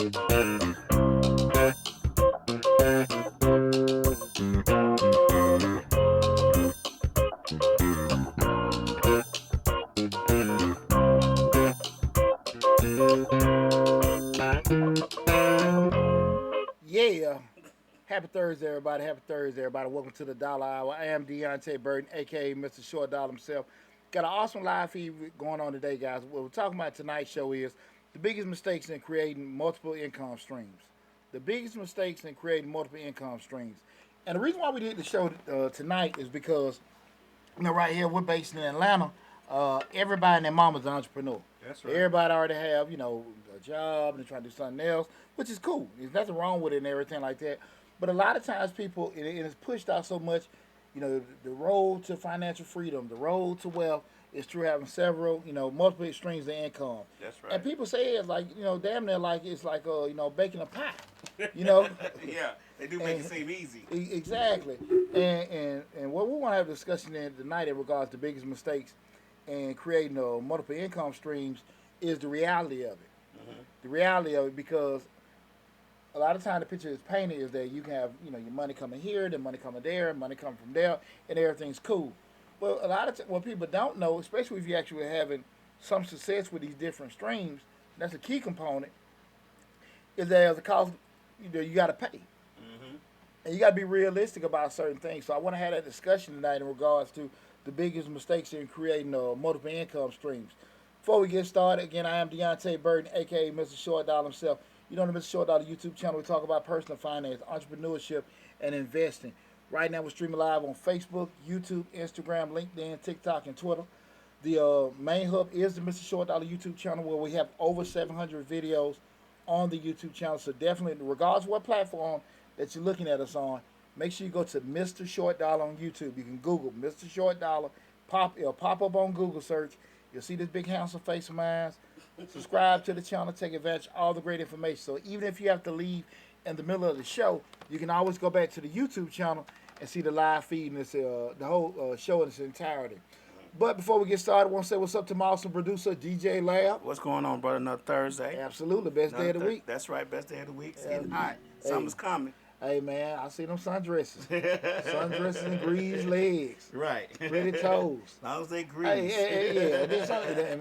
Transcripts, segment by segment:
Yeah. Happy Thursday, everybody. Happy Thursday, everybody. Welcome to the Dollar Hour. I am Deontay Burton, aka Mr. Short Dollar himself. Got an awesome live feed going on today, guys. What we're talking about tonight's show is the biggest mistakes in creating multiple income streams. The biggest mistakes in creating multiple income streams. And the reason why we did the show tonight is because, right here, we're based in Atlanta. Everybody and their mama's an entrepreneur. That's right. Everybody already have, a job and they're trying to do something else, which is cool. There's nothing wrong with it and everything like that. But a lot of times people, it is pushed out so much, the road to financial freedom, the road to wealth is through having several, multiple streams of income. That's right. And people say it's like, damn near like it's like, baking a pie, you know. Yeah, they do make it seem easy. Exactly. And what we want to have a discussion in tonight in regards to biggest mistakes in creating multiple income streams is the reality of it. The reality of it, because a lot of time the picture is painted is that you can have your money coming here, then money coming there, money coming from there, and everything's cool. But a lot of what people don't know, especially if you're actually having some success with these different streams, that's a key component, is that there's a cost you got to pay. And you got to be realistic about certain things. So I want to have that discussion tonight in regards to the biggest mistakes in creating multiple income streams. Before we get started, again, I am Deontay Burton, a.k.a. Mr. Short Dollar himself. You know, on the Mr. Short Dollar YouTube channel, we talk about personal finance, entrepreneurship, and investing. Right now, we're streaming live on Facebook, YouTube, Instagram, LinkedIn, TikTok, and Twitter. The main hub is the Mr. Short Dollar YouTube channel, where we have over 700 videos on the YouTube channel. So definitely, regardless of what platform that you're looking at us on, make sure you go to Mr. Short Dollar on YouTube. You can Google Mr. Short Dollar. It'll pop up on Google search. You'll see this big handsome face of mine. Subscribe to the channel. Take advantage of all the great information. So even if you have to leave in the middle of the show, you can always go back to the YouTube channel and see the live feed and the whole show in its entirety. But before we get started, I want to say what's up to my awesome producer, DJ Lab. What's going on, brother? Another Thursday. Absolutely. Best day of the week. That's right. Best day of the week. It's getting hot. Summer's coming. Hey, man, I see them sundresses. Sundresses and greased legs. Right. Pretty toes. As long as they grease. Yeah.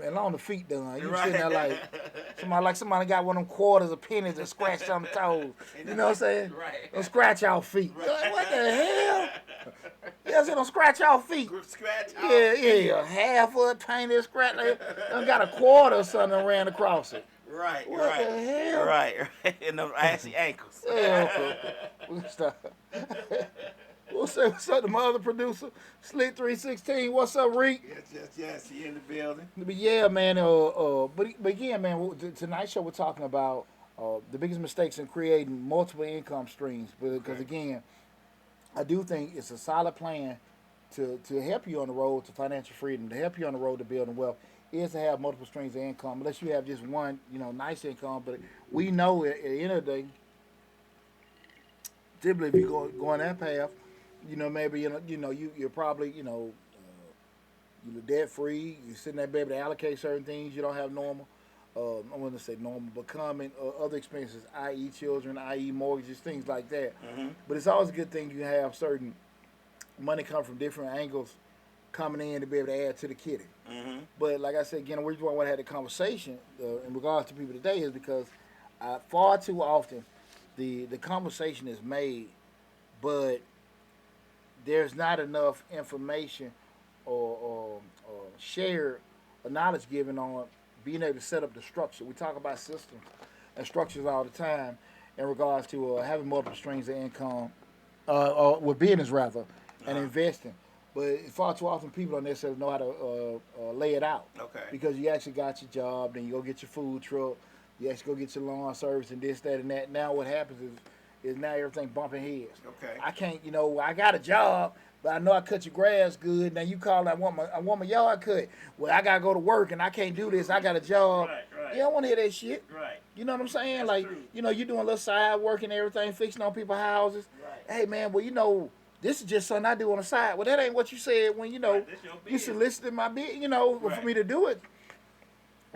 And on the feet done. You sitting there like somebody got one of them quarters or pennies and scratched on the toes. You know what I'm saying? Right. Don't scratch our feet. Right. Like, what the hell? Yeah, I said don't scratch our feet. Scratch Yeah. Half foot painted scratch. Like, done got a quarter or something and ran across it. Right. What right. the hell? Right. And them assy ankles. Yeah. Stop. What's up to my other producer, Slick 316? What's up, Reek? Yes. He in the building. But yeah, man. But again, man. Tonight's show we're talking about the biggest mistakes in creating multiple income streams. Because again, I do think it's a solid plan to help you on the road to financial freedom, to help you on the road to building wealth, is to have multiple streams of income. Unless you have just one, nice income. But we know at the end of the day, typically if you go on that path, maybe you're probably you're debt free. You're sitting there, be able to allocate certain things. You don't have normal. I want to say normal, but common other expenses, i.e. children, i.e. mortgages, things like that. But it's always a good thing you have certain money come from different angles coming in to be able to add to the kitty. But like I said, again, the reason why I want to have the conversation in regards to people today is because far too often the conversation is made, but there's not enough information or shared or knowledge given on being able to set up the structure. We talk about systems and structures all the time in regards to having multiple streams of income, or with business rather, and investing. But far too often people don't necessarily know how to lay it out. Okay. Because you actually got your job, then you go get your food truck, you actually go get your lawn service and this, that, and that. Now what happens is now everything bumping heads. Okay. I can't, I got a job, but I know I cut your grass good. Now you call, I want my yard cut. Well, I gotta go to work and I can't do this. I got a job. Right. You don't want to hear that shit. Right. You know what I'm saying? That's like, true. you're doing a little side work and everything, fixing on people's houses. Right. Hey man, well this is just something I do on the side. Well, that ain't what you said when Right, you solicited my bid. For me to do it.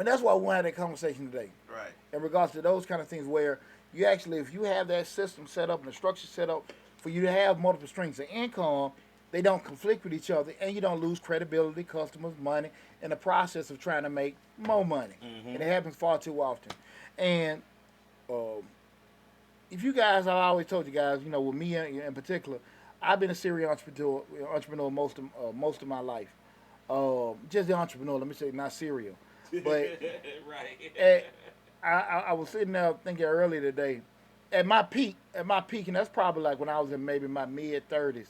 And that's why we want to have that conversation today. Right. In regards to those kind of things where you actually, if you have that system set up and the structure set up for you to have multiple streams of income, they don't conflict with each other and you don't lose credibility, customers, money in the process of trying to make more money. And it happens far too often. And if you guys, I've always told you guys, you know, with me in particular, I've been a serial entrepreneur most of my life. Just the entrepreneur, let me say, not serial. But right. I was sitting there thinking earlier today, at my peak, and that's probably like when I was in maybe my mid-30s,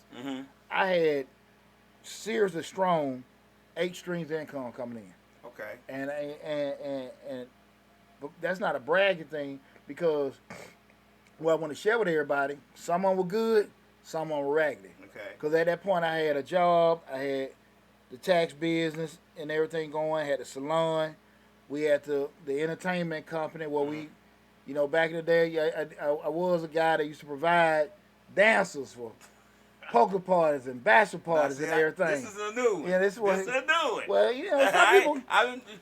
I had seriously strong 8 streams of income coming in. Okay. And but that's not a bragging thing because what I want to share with everybody, some of them were good, some of them were raggedy. Okay. Because at that point I had a job, I had the tax business and everything going, had the salon, we had the entertainment company where we, you know, back in the day, I was a guy that used to provide dancers for poker parties and bachelor parties and everything. This is a new one. Yeah, this is a new one. Well, you know,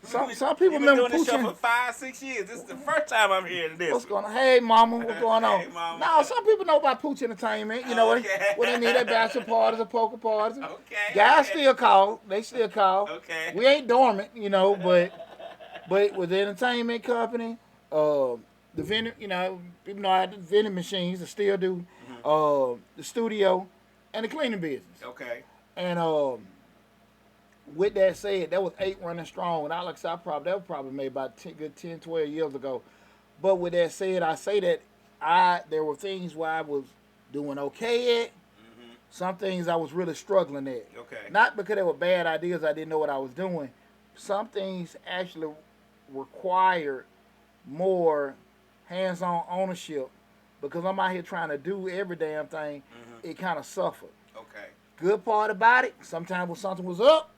some people you've been remember doing this show Poochie. for 5-6 years. This is the first time I'm hearing this. What's going on? Hey, mama, what's going on? Hey, mama. No, some people know about Pooch Entertainment. You know, Okay. when they need their bachelor parties or poker parties. Okay. Guys still call. They still call. Okay. We ain't dormant, you know, but with the entertainment company, the vending, you know, people know I had the vending machines. I still do. The studio and the cleaning business. Okay. And with that said, that was 8 running strong. And like I said, that was probably made about 10, 12 years ago. But with that said, I say that there were things where I was doing okay at. Some things I was really struggling at. Okay. Not because they were bad ideas, I didn't know what I was doing. Some things actually required more hands-on ownership because I'm out here trying to do every damn thing. It kind of suffered. Okay. Good part about it, sometimes when something was up,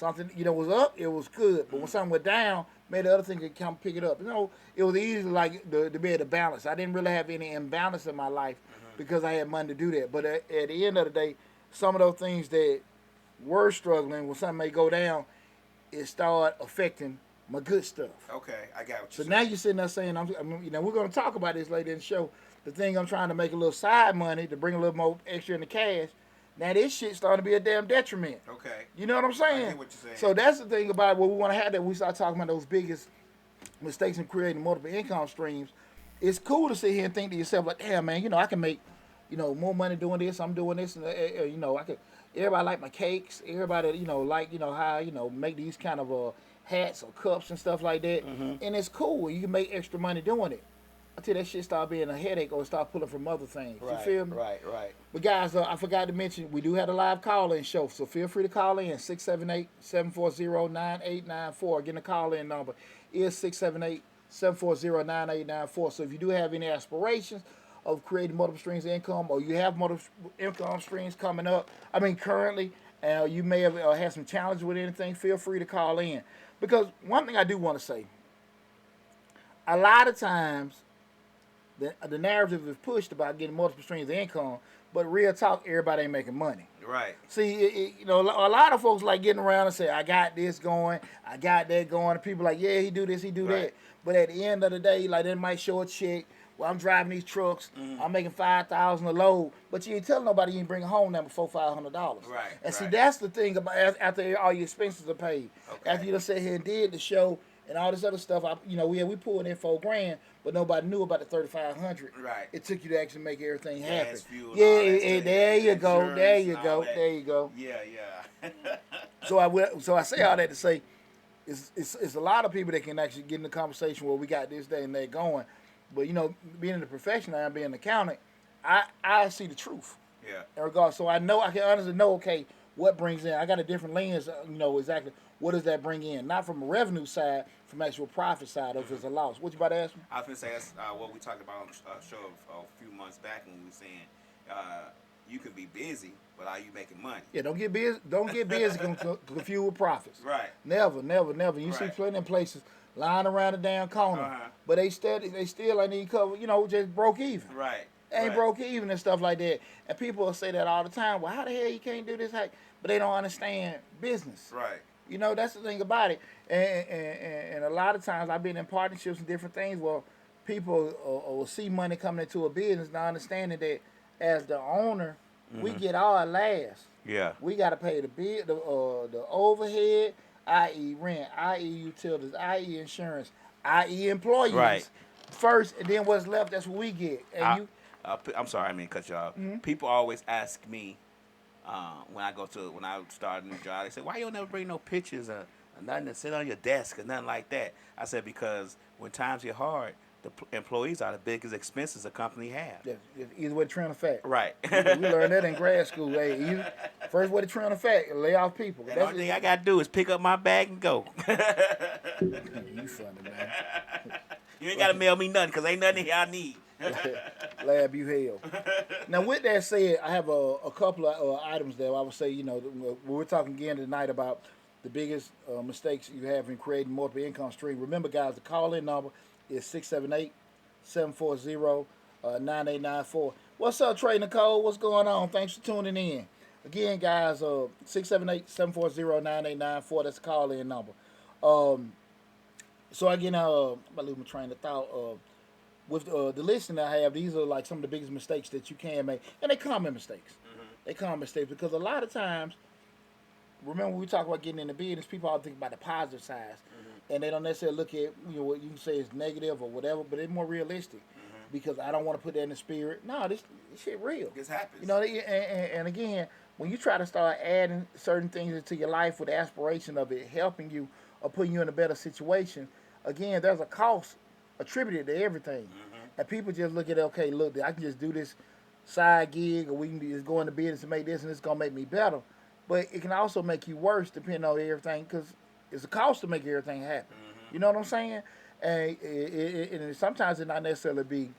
was up, it was good. But when something went down, made the other thing could come pick it up. You know, it was easy like to be able to balance. I didn't really have any imbalance in my life because I had money to do that. But at the end of the day, some of those things that were struggling, when something may go down, it started affecting my good stuff. Okay, I got what So you're now saying. you're sitting there saying, you know, we're going to talk about this later in the show. The thing I'm trying to make a little side money to bring a little more extra in the cash. Now this shit starting to be a damn detriment. Okay. You know what I'm saying? I get what you're saying. So that's the thing about what we want to have that we start talking about those biggest mistakes in creating multiple income streams. It's cool to sit here and think to yourself like, damn man, you know, I can make, you know, more money doing this. I'm doing this, and you know, I could. Everybody like my cakes. Everybody, you know, like, you know, how, you know, make these kind of hats or cups and stuff like that. And it's cool. You can make extra money doing it. Until that shit start being a headache or start pulling from other things. You feel me? Right. But guys, I forgot to mention, we do have a live call-in show, so feel free to call in, 678-740-9894. Again, the call-in number is 678-740-9894. So if you do have any aspirations of creating multiple streams of income, or you have multiple income streams coming up, currently, you may have had some challenges with anything, feel free to call in. Because one thing I do want to say, a lot of times, the narrative is pushed about getting multiple streams of income, but real talk, everybody ain't making money. Right. See, you know, a lot of folks like getting around and say, I got this going, I got that going. And people like, yeah, he do this, he do that. But at the end of the day, like, they might show a check. Well, I'm driving these trucks. I'm making $5,000 a load, but you ain't telling nobody you ain't bringing home that for $400-$500. Right. And see, that's the thing about after all your expenses are paid. Okay. After you done sat here and did the show and all this other stuff, we pulled in $4,000, but nobody knew about the $3,500. Right. It took you to actually make everything happen. Gas, fuel, Yeah, all that stuff, there you go, insurance, there you all go, that. there you go. Yeah. So I say all that to say, it's a lot of people that can actually get in the conversation where we got this, day, and that going. But, you know, being in the profession and being an accountant, I see the truth. Yeah. In regards, so I can honestly know, okay, what brings in. I got a different lens, exactly what does that bring in. Not from a revenue side, from actual profit side, if it's a loss. What you about to ask me? I was going to say that's what we talked about on the show a few months back when we were saying you can be busy, but are you making money? Yeah, don't get busy confused with profits. Right. Never. You see plenty of places lying around the damn corner, but they still ain't even cover, just broke even. Right. Ain't broke even and stuff like that. And people will say that all the time. Well, how the hell you can't do this? But they don't understand business. Right. You know, that's the thing about it. And a lot of times I've been in partnerships and different things where people will see money coming into a business, not understanding that as the owner, we get our last. Yeah. We got to pay the bill, the overhead, i.e. rent, i.e. utilities, i.e. insurance, i.e. employees Right. first, and then what's left, that's what we get. And I'm sorry, I mean cut you off. Mm-hmm. People always ask me when I start a new job, they say, "Why you don't never bring no pictures or nothing to sit on your desk or nothing like that?" I said because when times get hard, the employees are the biggest expenses a company have. yeah, either way to trend effect. Right. We learned that in grad school. Hey, first way to trend effect, lay off people. And the only thing I gotta do is pick up my bag and go. You funny, man. You ain't gotta mail me nothing because ain't nothing here I need. Lab you hell. Now, with that said, I have a couple of items that I would say, we're talking again tonight about the biggest mistakes you have in creating multiple income stream. Remember, guys, the call-in number is 678-740-9894. What's up, Trey Nicole? What's going on? Thanks for tuning in. Again, guys, 678-740-9894. That's the call-in number. So again, I'm about to lose my train of thought. With the listing I have, these are like some of the biggest mistakes that you can make, and they common mistakes. They common mistakes because a lot of times, remember when we talk about getting into business, people all think about the positive sides, and they don't necessarily look at what you can say is negative or whatever, but it's more realistic because I don't want to put that in the spirit. No, this shit real. This happens. And again, when you try to start adding certain things into your life with the aspiration of it helping you or putting you in a better situation, again, there's a cost attributed to everything. And people just look at it, okay, look, I can just do this side gig or we can just go into business and make this and it's going to make me better. But it can also make you worse depending on everything because it's a cost to make everything happen. You know what I'm saying? And sometimes it not necessarily be,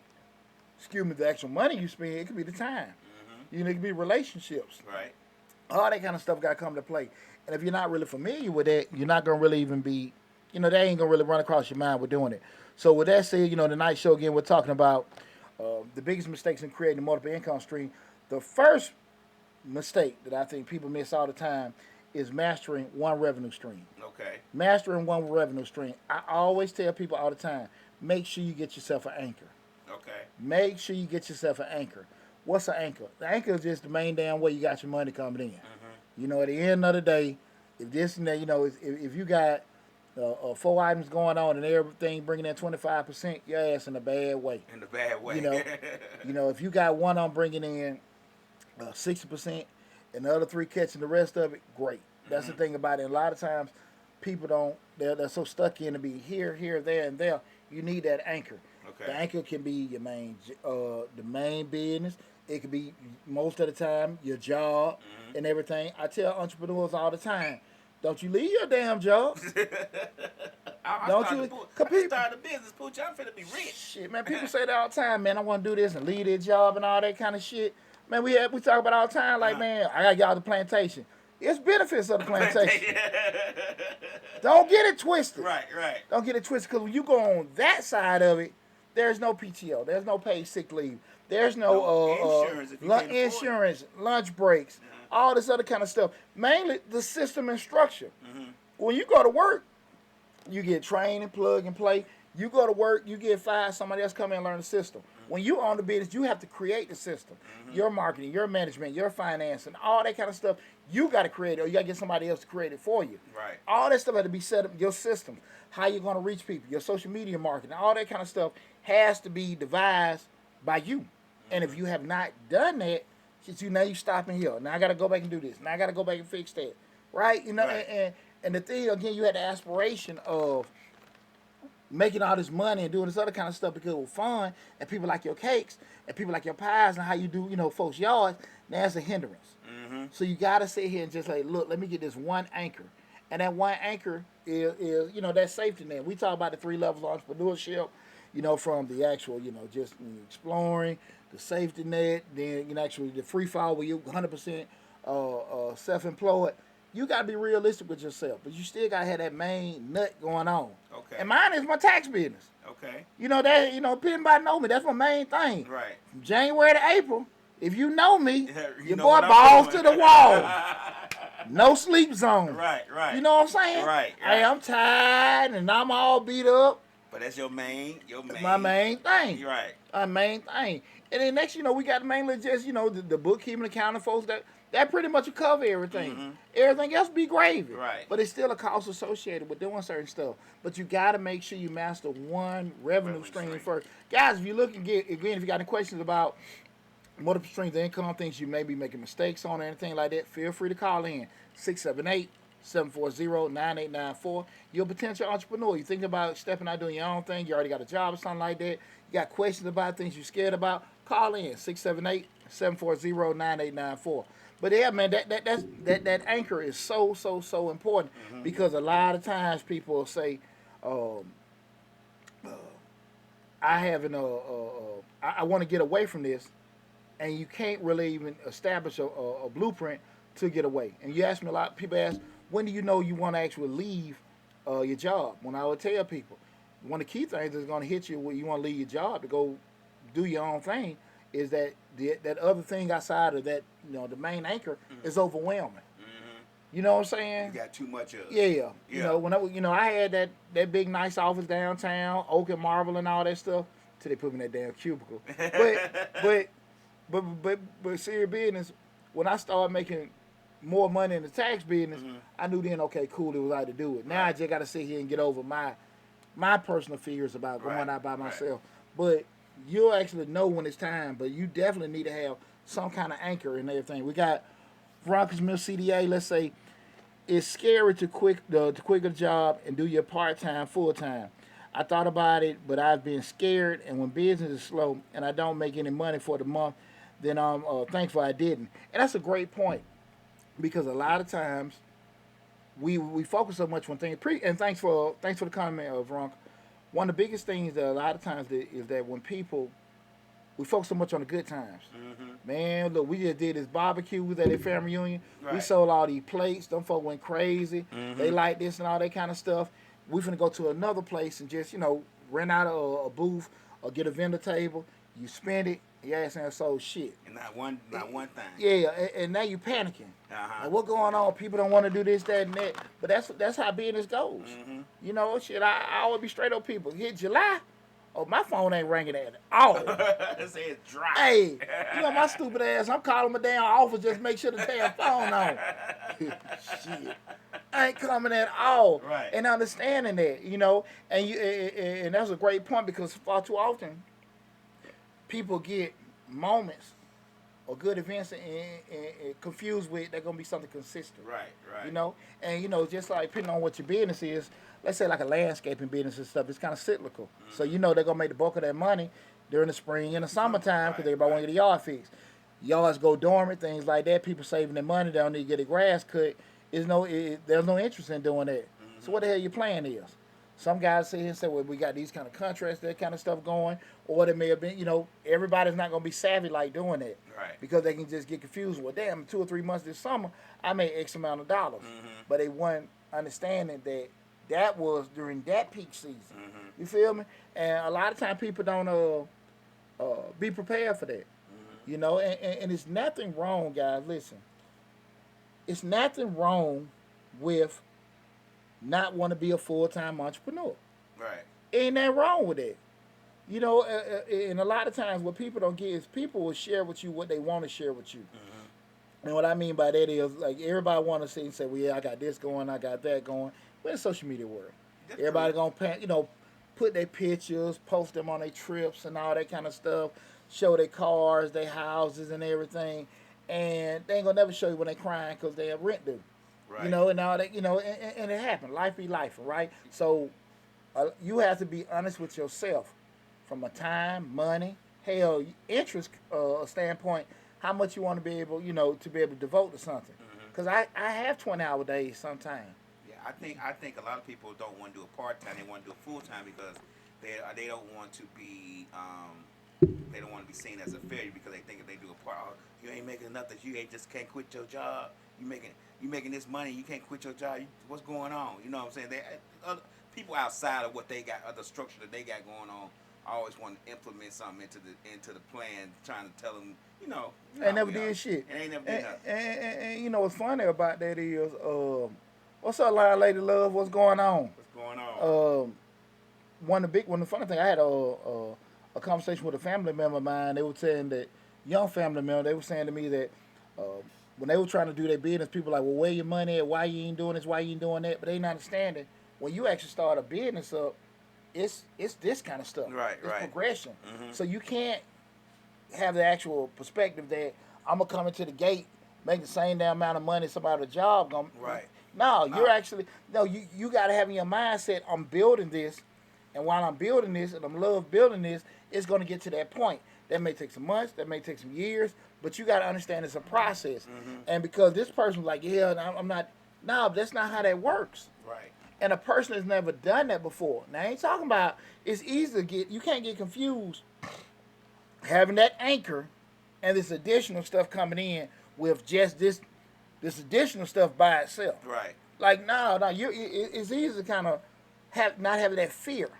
the actual money you spend. It could be the time. It could be relationships. Right. All that kind of stuff got to come to play. And if you're not really familiar with that, you're not going to really even be, that ain't going to really run across your mind with doing it. So with that said, tonight's show, again, we're talking about the biggest mistakes in creating a multiple income stream. The first mistake that I think people miss all the time is mastering one revenue stream. Okay. Mastering one revenue stream. I always tell people all the time, make sure you get yourself an anchor. Okay. Make sure you get yourself an anchor. What's an anchor? The anchor is just the main damn way you got your money coming in. At the end of the day, if this and that, if you got 4 items going on and everything bringing in 25%, your ass in a bad way. In a bad way. If you got one on bringing in 60% and the other 3 catching the rest of it, great. That's the thing about it. A lot of times people they're so stuck in to be here, there, and there. You need that anchor. Okay. The anchor can be your the main business. It could be most of the time your job and everything. I tell entrepreneurs all the time, don't you leave your damn job. I started a business, Pooch. I'm finna be rich. Shit, man. People say that all the time, man. I want to do this and leave their job and all that kind of shit. Man, we talk about it all the time, like, man, I got to get out the plantation. It's benefits of the plantation. Don't get it twisted. Right. Don't get it twisted, because when you go on that side of it, there's no PTO. There's no paid sick leave. There's no insurance, lunch breaks, all this other kind of stuff. Mainly the system and structure. When you go to work, you get trained and plug and play. You go to work, you get fired, somebody else come in and learn the system. When you own the business, you have to create the system. Your marketing, your management, your finance, and all that kind of stuff, you got to create it, or you got to get somebody else to create it for you. Right. All that stuff had to be set up, your system, how you're going to reach people, your social media marketing, all that kind of stuff has to be devised by you. And if you have not done that, now you stopping here. Now I got to go back and do this. Now I got to go back and fix that. Right? Right. And the thing, again, you had the aspiration of making all this money and doing this other kind of stuff because it was fun, and people like your cakes, and people like your pies, and how you do, folks' yards. Now it's a hindrance. So you got to sit here and just like, look, let me get this one anchor. And that one anchor is that safety net. We talk about the 3 levels of entrepreneurship, from the actual, just exploring, the safety net, then, actually the free fall where you're 100% self-employed. You got to be realistic with yourself, but you still got to have that main nut going on. Okay. And mine is my tax business. Okay. Everybody know me. That's my main thing. Right. From January to April, if you know me, your know boy what I'm balls to doing. the wall. No sleep zone. Right, right. You know what I'm saying? Right, Hey, right. I'm tired and I'm all beat up. But that's your main. My main thing. You're right. My main thing. And then next, we got mainly just, the bookkeeping, accounting folks that pretty much will cover everything. Mm-hmm. Everything else be gravy. Right. But it's still a cost associated with doing certain stuff. But you got to make sure you master one revenue stream first. Guys, if you look again, if you got any questions about multiple streams of income, things you may be making mistakes on or anything like that, feel free to call in 678-740-9894. You're a potential entrepreneur. You think about stepping out doing your own thing. You already got a job or something like that. You got questions about things you're scared about. Call in 678-740-9894. But yeah, man, that anchor is so important because a lot of times people will say, I want to get away from this, and you can't really even establish a blueprint to get away. And you ask me a lot. People ask, when do you know you want to actually leave your job? When I would tell people, one of the key things that's going to hit you when you want to leave your job to go do your own thing is that that other thing outside of that, the main anchor is overwhelming. Mm-hmm. You know what I'm saying? You got too much of. Yeah. When I had that big nice office downtown, oak and marble and all that stuff, till they put me in that damn cubicle. But serious business, when I started making more money in the tax business, I knew then, okay, cool, it was right to do it. Now I just got to sit here and get over my personal fears about going out by myself. But you'll actually know when it's time, but you definitely need to have some kind of anchor in everything. We got Veronicas Mill CDA, let's say, it's scary to quit a job and do your part-time, full-time. I thought about it, but I've been scared, and when business is slow and I don't make any money for the month, then I'm thankful I didn't. And that's a great point, because a lot of times we focus so much on things. And thanks for the comment, Veronica. One of the biggest things that a lot of times is that when we focus so much on the good times. Man, look, we just did this barbecue at a family reunion. Right. We sold all these plates. Them folk went crazy. They like this and all that kind of stuff. We finna go to another place and just, rent out a booth or get a vendor table. You spend it. Your ass ain't sold shit. And not one thing. Yeah, and now you panicking. Like, what going on? People don't want to do this, that, and that. But that's how business goes. Shit, I always be straight up people. Hit July, my phone ain't ringing at all. It says dry. Hey, my stupid ass, I'm calling my damn office just to make sure the damn phone on. Shit. I ain't coming at all. Right. And understanding that, and that's a great point, because far too often people get moments or good events and confused with they're gonna be something consistent. Right. And just like depending on what your business is, let's say like a landscaping business and stuff, it's kind of cyclical. So they're gonna make the bulk of their money during the spring and the summertime because everybody want to get a yard fixed. Yards go dormant, things like that. People saving their money, they don't need to get their grass cut. There's no interest in doing that. So what the hell your plan is? Some guys sit here and say, well, we got these kind of contracts, that kind of stuff going, or there may have been, everybody's not going to be savvy like doing that. Right. Because they can just get confused. Well, damn, 2 or 3 months this summer, I made X amount of dollars. But they weren't understanding that was during that peak season. You feel me? And a lot of times people don't be prepared for that. And it's nothing wrong, guys. Listen. It's nothing wrong with not want to be a full-time entrepreneur. Right. Ain't nothing wrong with that. And a lot of times what people don't get is people will share with you what they want to share with you. And what I mean by that is, like, everybody want to say and say, well, yeah, I got this going, I got that going. We're in the social media world. That's Everybody going to, put their pictures, post them on their trips and all that kind of stuff, show their cars, their houses and everything. And they ain't going to never show you when they crying because they have rent due. Right. And all that, and it happened. Life be life, right? So you have to be honest with yourself from a time, money, hell, interest standpoint, how much you want to be able, to be able to devote to something. Because I have 20-hour days sometimes. Yeah, I think a lot of people don't want to do a part-time. They want to do a full-time because they don't want to be they don't want to be seen as a failure because they think if they do a part, you ain't making enough that you ain't just can't quit your job. You making this money, you can't quit your job. What's going on? You know what I'm saying? Other people outside of what they got, other structure that they got going on, I always want to implement something into the plan, trying to tell them, They never did shit. And they never did nothing. And you know what's funny about that is, what's up, Line Lady Love? What's going on? What's going on? One of the funny thing, I had a conversation with a family member of mine. They were saying that, young family member, they were saying to me that when they were trying to do their business, people were like, well, where your money at? Why you ain't doing this? Why you ain't doing that? But they not understanding, when you actually start a business up, it's this kind of stuff. Right, it's right. progression. Mm-hmm. So you can't have the actual perspective that I'm gonna come into the gate, make the same damn amount of money somebody at a job gonna. Right. No, you're actually you gotta have in your mindset, I'm building this, and while I'm building this and I'm love building this, it's gonna get to that point. That may take some months, that may take some years, but you gotta understand it's a process. Mm-hmm. And because this person was like, yeah, I'm not. No, that's not how that works. Right. And a person has never done that before. Now, I ain't talking about, it's easy to get, you can't get confused having that anchor and this additional stuff coming in with just this additional stuff by itself. Right. Like, no, it's easy to kind of not having that fear.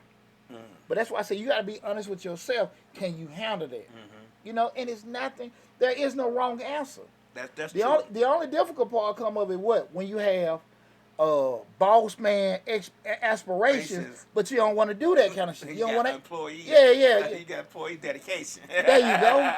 Mm-hmm. But that's why I say you got to be honest with yourself. Can you handle that? Mm-hmm. And it's nothing, there is no wrong answer. That's the true. the only difficult part come of it, what? When you have boss man aspirations, but you don't want to do that kind of shit. You don't want to. Employee. Yeah. You got employee dedication. There you go.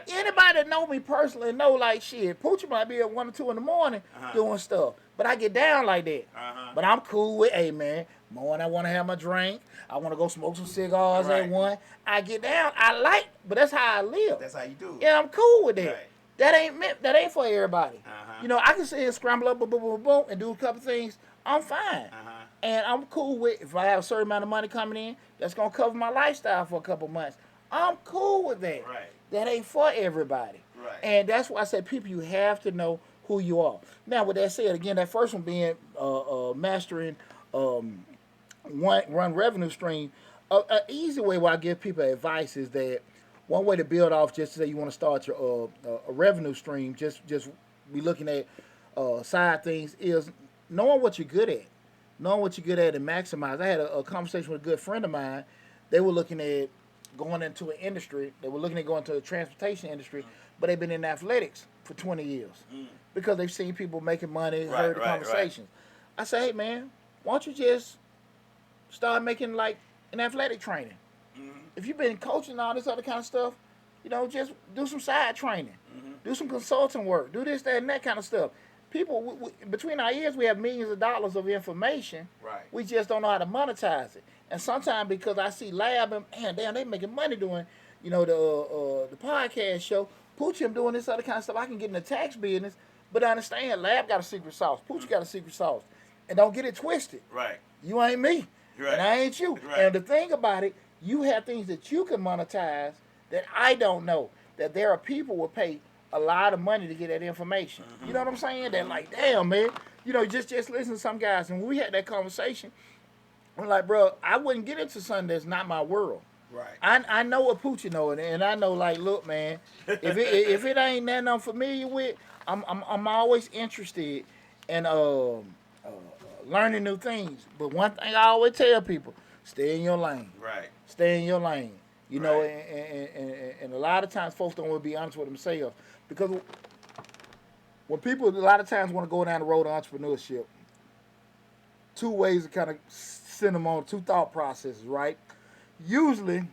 Anybody that know me personally know, like, shit, Poochie might be at 1 or 2 in the morning doing stuff, but I get down like that. But I'm cool with, hey man, morning I want to have my drink. I want to go smoke some cigars at 1. I get down. I like, but that's how I live. That's how you do it. Yeah, I'm cool with that. Right. That ain't for everybody. Uh-huh. I can sit here, scramble up, boom, boom, boom, boom, and do a couple things. I'm fine. And I'm cool with, if I have a certain amount of money coming in, that's going to cover my lifestyle for a couple months. I'm cool with that. Right. That ain't for everybody. Right. And that's why I said, people, you have to know who you are. Now, with that said, again, that first one being mastering one revenue stream. An easy way where I give people advice is that one way to build off, just to say you want to start your a revenue stream, just be looking at side things, is knowing what you're good at. Knowing what you're good at and maximize. I had a conversation with a good friend of mine. They were looking at going into an industry. They were looking at going to the transportation industry, but they've been in athletics for 20 years because they've seen people making money, heard the conversations. I say, hey, man, why don't you just start making, like, an athletic training? If you've been coaching and all this other kind of stuff, just do some side training. Do some consulting work. Do this, that, and that kind of stuff. People, between our ears, we have millions of dollars of information. Right. We just don't know how to monetize it. And sometimes because I see Lab and, man, damn, they making money doing, the podcast show. Poochie, I'm doing this other kind of stuff. I can get in the tax business, but I understand Lab got a secret sauce. Poochie got a secret sauce. And don't get it twisted. Right. You ain't me. Right. And I ain't you. Right. And the thing about it, you have things that you can monetize that I don't know. That there are people will pay a lot of money to get that information. You know what I'm saying? They're like, damn, man. Just listen to some guys. And when we had that conversation, I'm like, bro, I wouldn't get into something that's not my world. Right. I know what Poochie know, and I know, like, look, man, if it ain't nothing I'm familiar with, I'm always interested in learning new things. But one thing I always tell people, stay in your lane. Right. Stay in your lane. Right. And a lot of times folks don't want to be honest with themselves. Because when people a lot of times want to go down the road of entrepreneurship, 2 ways to kind of send them on, 2 thought processes, right? Usually,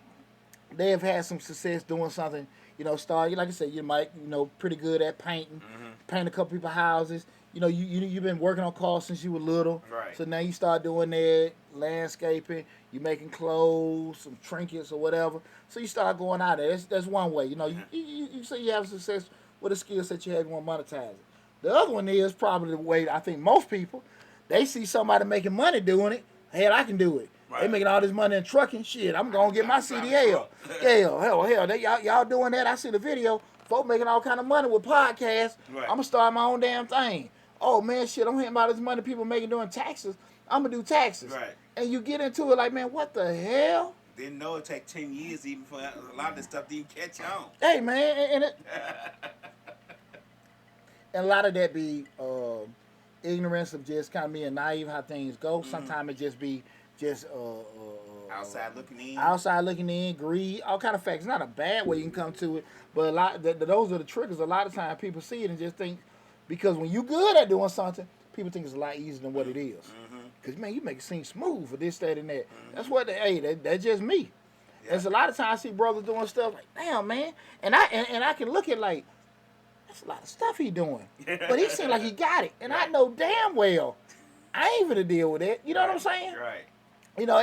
they have had some success doing something, like I said, you might, pretty good at painting, paint a couple people's houses. You've been working on cars since you were little. Right. So now you start doing that, landscaping, you making clothes, some trinkets or whatever. So you start going out there. That's one way. You say you have success with a skill set you have, you want to monetize it. The other one is probably the way I think most people, they see somebody making money doing it. Hell, I can do it. Right. They making all this money in trucking. Shit, I'm going to get my CDL. Hell. Y'all doing that. I see the video. Folk making all kind of money with podcasts. Right. I'm going to start my own damn thing. Oh, man, shit, I'm hearing about this money people making doing taxes. I'm going to do taxes. Right. And you get into it like, man, what the hell? Didn't know it take 10 years even for a lot of this stuff to even catch on. Hey, man, and a lot of that be ignorance of just kind of being naive how things go. Sometimes it just be just outside looking in. outside looking in, greed, all kind of facts. It's not a bad way you can come to it, but those are the triggers. A lot of times people see it and just think because when you good at doing something, people think it's a lot easier than what it is. Because man, you make it seem smooth for this, that, and that. That's what that's just me. Yeah. There's a lot of times I see brothers doing stuff like, damn man, and I can look at like that's a lot of stuff he doing, but he seems like he got it, and I know damn well I ain't gonna deal with it. You know what I'm saying? Right. You know,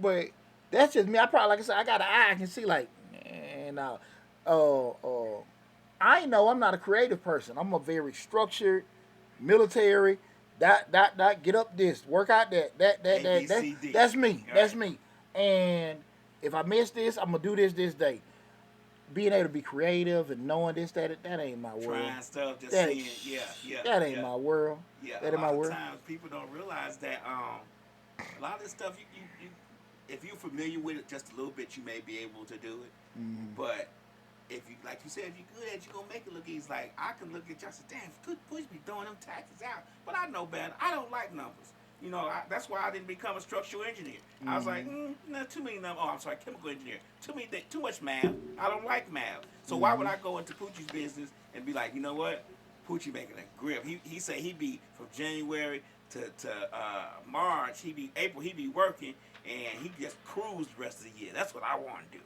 but that's just me. I probably, like I said, I got an eye. I can see like, man, I know I'm not a creative person. I'm a very structured, military. That. Get up this, work out that. That's me. Right. That's me. And if I miss this, I'm gonna do this day. Being able to be creative and knowing this, that ain't my world. Trying stuff, just That seeing, ain't- That ain't my world. Yeah, That a ain't my lot world. of times people don't realize that a lot of this stuff you if you're familiar with it just a little bit, you may be able to do it. But if you, like you said, if you're good at it, you're gonna make it look easy. Like I can look at you and say, damn, good push be throwing them taxes out, but I know better. I don't like numbers. You know, that's why I didn't become a structural engineer. I was like, no, too many numbers. Oh, I'm sorry, chemical engineer. Too much math. I don't like math. So why would I go into Poochie's business and be like, you know what? Poochie making a grip. He said he be from January to March. April. He be working and he just cruise the rest of the year. That's what I want to do.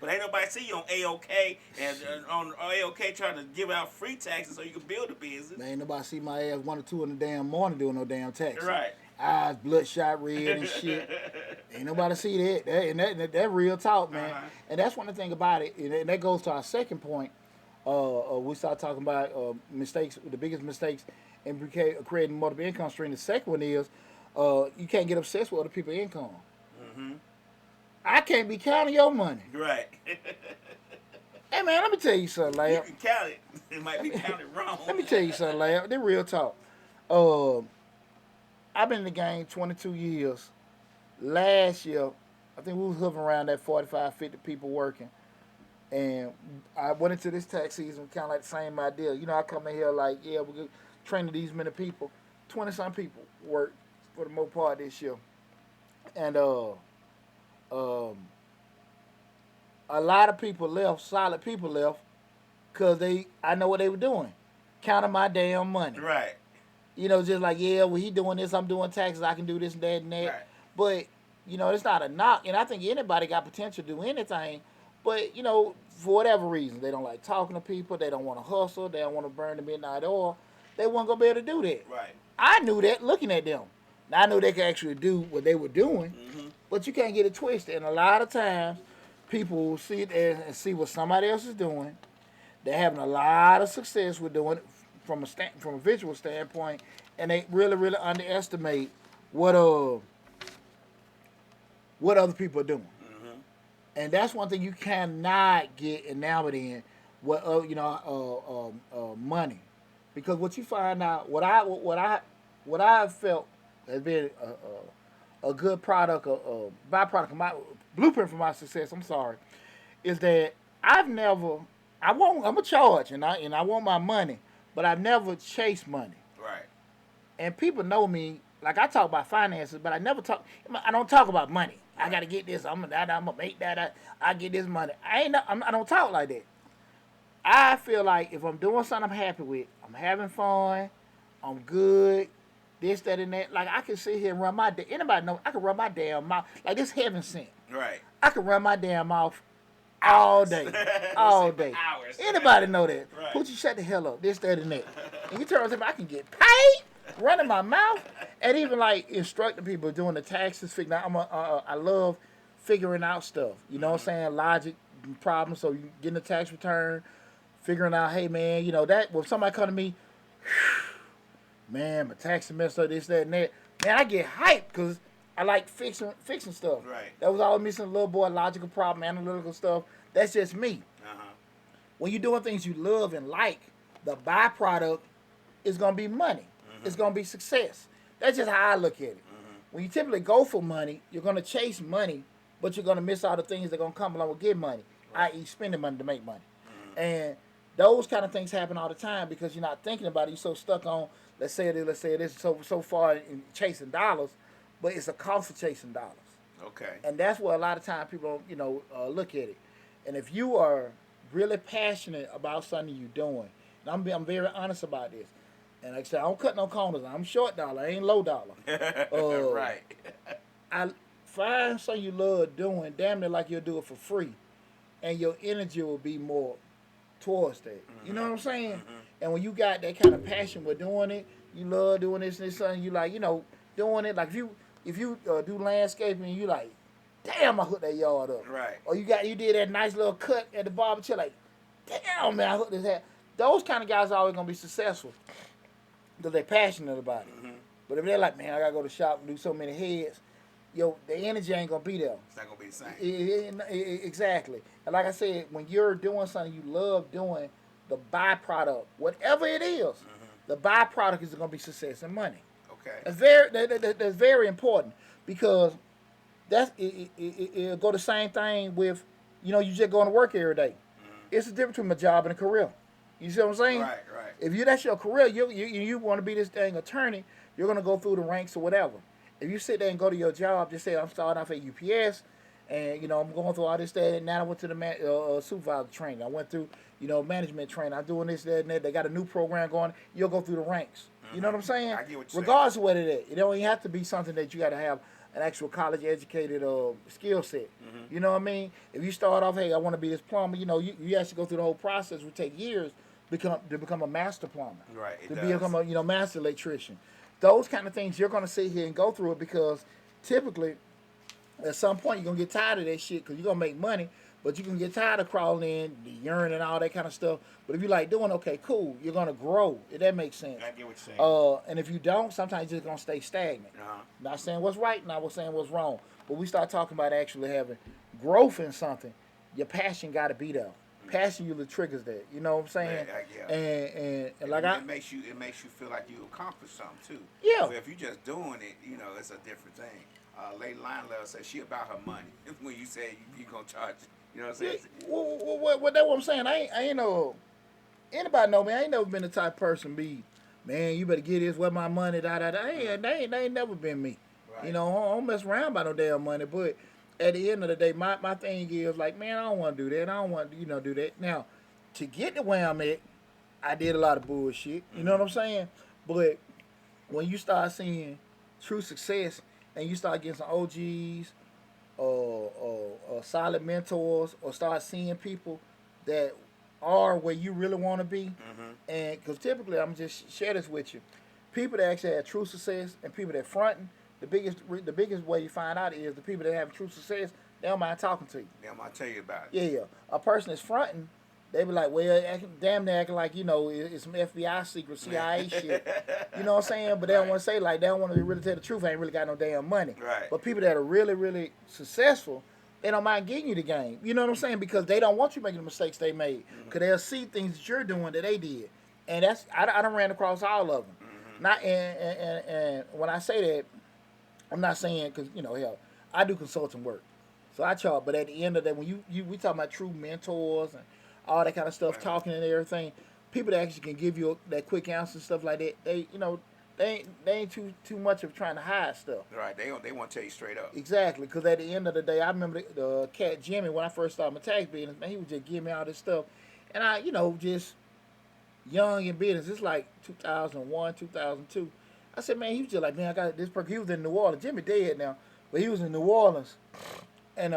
But ain't nobody see you on AOK and on AOK trying to give out free taxes so you can build a business. Man, ain't nobody see my ass 1 or 2 in the damn morning doing no damn taxes. Right. Eyes bloodshot red and shit. Ain't nobody see that. That real talk, man. And that's one of the thing about it. And that goes to our second point. We start talking about mistakes, the biggest mistakes in creating multiple income stream. The second one is you can't get obsessed with other people's income. I can't be counting your money. Right. Hey man, let me tell you something, You Lab. can count it. It might be counted wrong. Let me tell you something, Lab. This real talk. I've been in the game 22 years. Last year, I think we was hovering around that 45, 50 people working. And I went into this tax season kind of like the same idea. You know, I come in here like, yeah, we're training these many people. 20-some people work for the most part this year. And a lot of people left, solid people left, because I know what they were doing. Counting my damn money. Right. You know, just like, yeah, well, he doing this, I'm doing taxes, I can do this and that and that. Right. But, you know, it's not a knock. And I think anybody got potential to do anything. But, you know, for whatever reason, they don't like talking to people, they don't want to hustle, they don't want to burn the midnight oil. They weren't going to be able to do that. Right. I knew that looking at them. Now, I knew they could actually do what they were doing, but you can't get it twisted. And a lot of times, people will see it and see what somebody else is doing. They're having a lot of success with doing it from a visual standpoint, and they really, really underestimate what other people are doing. And that's one thing you cannot get enamored in, money, because what you find out, what I felt has been a good product, a byproduct of my blueprint for my success. I'm sorry, is that I'm a charge and I want my money, but I've never chased money. Right. And people know me, like I talk about finances, but I don't talk about money. I gotta get this. I'm gonna make that. I get this money. I don't talk like that. I feel like if I'm doing something I'm happy with, I'm having fun, I'm good, this, that, and that. Like I can sit here and run my day. Anybody know I can run my damn mouth like this heaven sent. Right. I can run my damn mouth all day, all day. Hours. Anybody know that? Right. Poochie, shut the hell up. This, that, and that. And you turn around and say, I can get paid running my mouth, and even like instructing people doing the taxes. I love figuring out stuff. You know what I'm saying? Logic problems. So you getting a tax return, figuring out, hey man, you know that when somebody come to me, man, my tax messed up, this, that, and that. Man, I get hyped because I like fixing stuff. Right. That was always missing a little boy logical problem, analytical stuff. That's just me. When you're doing things you love and like, the byproduct is gonna be money. It's gonna be success. That's just how I look at it. When you typically go for money, you're gonna chase money, but you're gonna miss all the things that are gonna come along with getting money, i.e., spending money to make money. And those kind of things happen all the time because you're not thinking about it. You're so stuck on let's say it is so far in chasing dollars, but it's a cost of chasing dollars. Okay. And that's where a lot of times people don't, look at it. And if you are really passionate about something you're doing, and I'm very honest about this. And like I said, I don't cut no corners. I'm short dollar. I ain't low dollar. Right. I find something you love doing, damn near like you'll do it for free, and your energy will be more towards that. You know what I'm saying? And when you got that kind of passion with doing it, you love doing this and this something you like, doing it. Like if you do landscaping, you like, damn, I hooked that yard up. Right. Or you did that nice little cut at the barber chair, like, damn, man, I hooked this hat. Those kind of guys are always gonna be successful because they're passionate about it. But if they're like, man, I gotta go to the shop and do so many heads, the energy ain't gonna be there. It's not gonna be the same. Exactly. And like I said, when you're doing something you love doing, the byproduct, whatever it is, the byproduct is gonna be success and money. Okay. That's very important because it'll go the same thing with, you just going to work every day. It's the difference between a job and a career. You see what I'm saying? Right. If that's your career, you want to be this dang attorney, you're gonna go through the ranks or whatever. If you sit there and go to your job, just say I'm starting off at UPS, and I'm going through all this, that, and now I went to the supervisor training. I went through management training. I'm doing this, that, and that. They got a new program going. You'll go through the ranks. You know what I'm saying? I get what you're Regardless of what it is, it don't even have to be something that you got to have an actual college educated skill set. You know what I mean? If you start off, hey, I want to be this plumber, you actually go through the whole process. It would take years to become a master plumber. Right. To become a master electrician. Those kind of things you're gonna sit here and go through it because typically at some point you're gonna get tired of that shit because you're gonna make money, but you can get tired of crawling in, the urine and all that kind of stuff. But if you like doing okay, cool, you're gonna grow. If that makes sense. I get what you're saying. And if you don't, sometimes you're just gonna stay stagnant. Not saying what's right, not saying what's wrong. But we start talking about actually having growth in something, your passion gotta be there. Passion usually triggers that. You know what I'm saying? Yeah. And like it makes you feel like you accomplished something too. Yeah. But if you're just doing it, it's a different thing. Lady Lionel said she about her money. When you say you gonna charge, you know what I'm saying? Well, that's what I'm saying. I ain't no anybody know me. I ain't never been the type of person be, man, you better get this. Where my money? They ain't never been me. Right. I don't mess around by no damn money, but. At the end of the day, my thing is like, man, I don't want to do that. I don't want to, do that. Now, to get to where I'm at, I did a lot of bullshit. You know what I'm saying? But when you start seeing true success and you start getting some OGs or solid mentors or start seeing people that are where you really want to be, and because typically, I'm just share this with you, people that actually have true success and people that fronting, the biggest way you find out is the people that have true success, they don't mind talking to you. They don't mind tell you about it. Yeah. A person that's fronting, they be like, well, damn near acting like, it's some FBI secret, CIA shit. You know what I'm saying? But they don't want to say, like, they don't want to really tell the truth. I ain't really got no damn money. Right. But people that are really, really successful, they don't mind getting you the game. You know what I'm saying? Because they don't want you making the mistakes they made. Because they'll see things that you're doing that they did. And I done ran across all of them. Not and when I say that, I'm not saying because hell, I do consulting work, so I charge. But at the end of the day, when we talking about true mentors and all that kind of stuff, talking and everything, people that actually can give you that quick answer and stuff like that, they ain't too much of trying to hide stuff. Right. They want to tell you straight up. Exactly, because at the end of the day, I remember the cat Jimmy when I first started my tax business. Man, he would just give me all this stuff, and I just young in business. It's like 2001, 2002. I said, man, he was just like, man, I got this person. He was in New Orleans. Jimmy dead now, but he was in New Orleans, and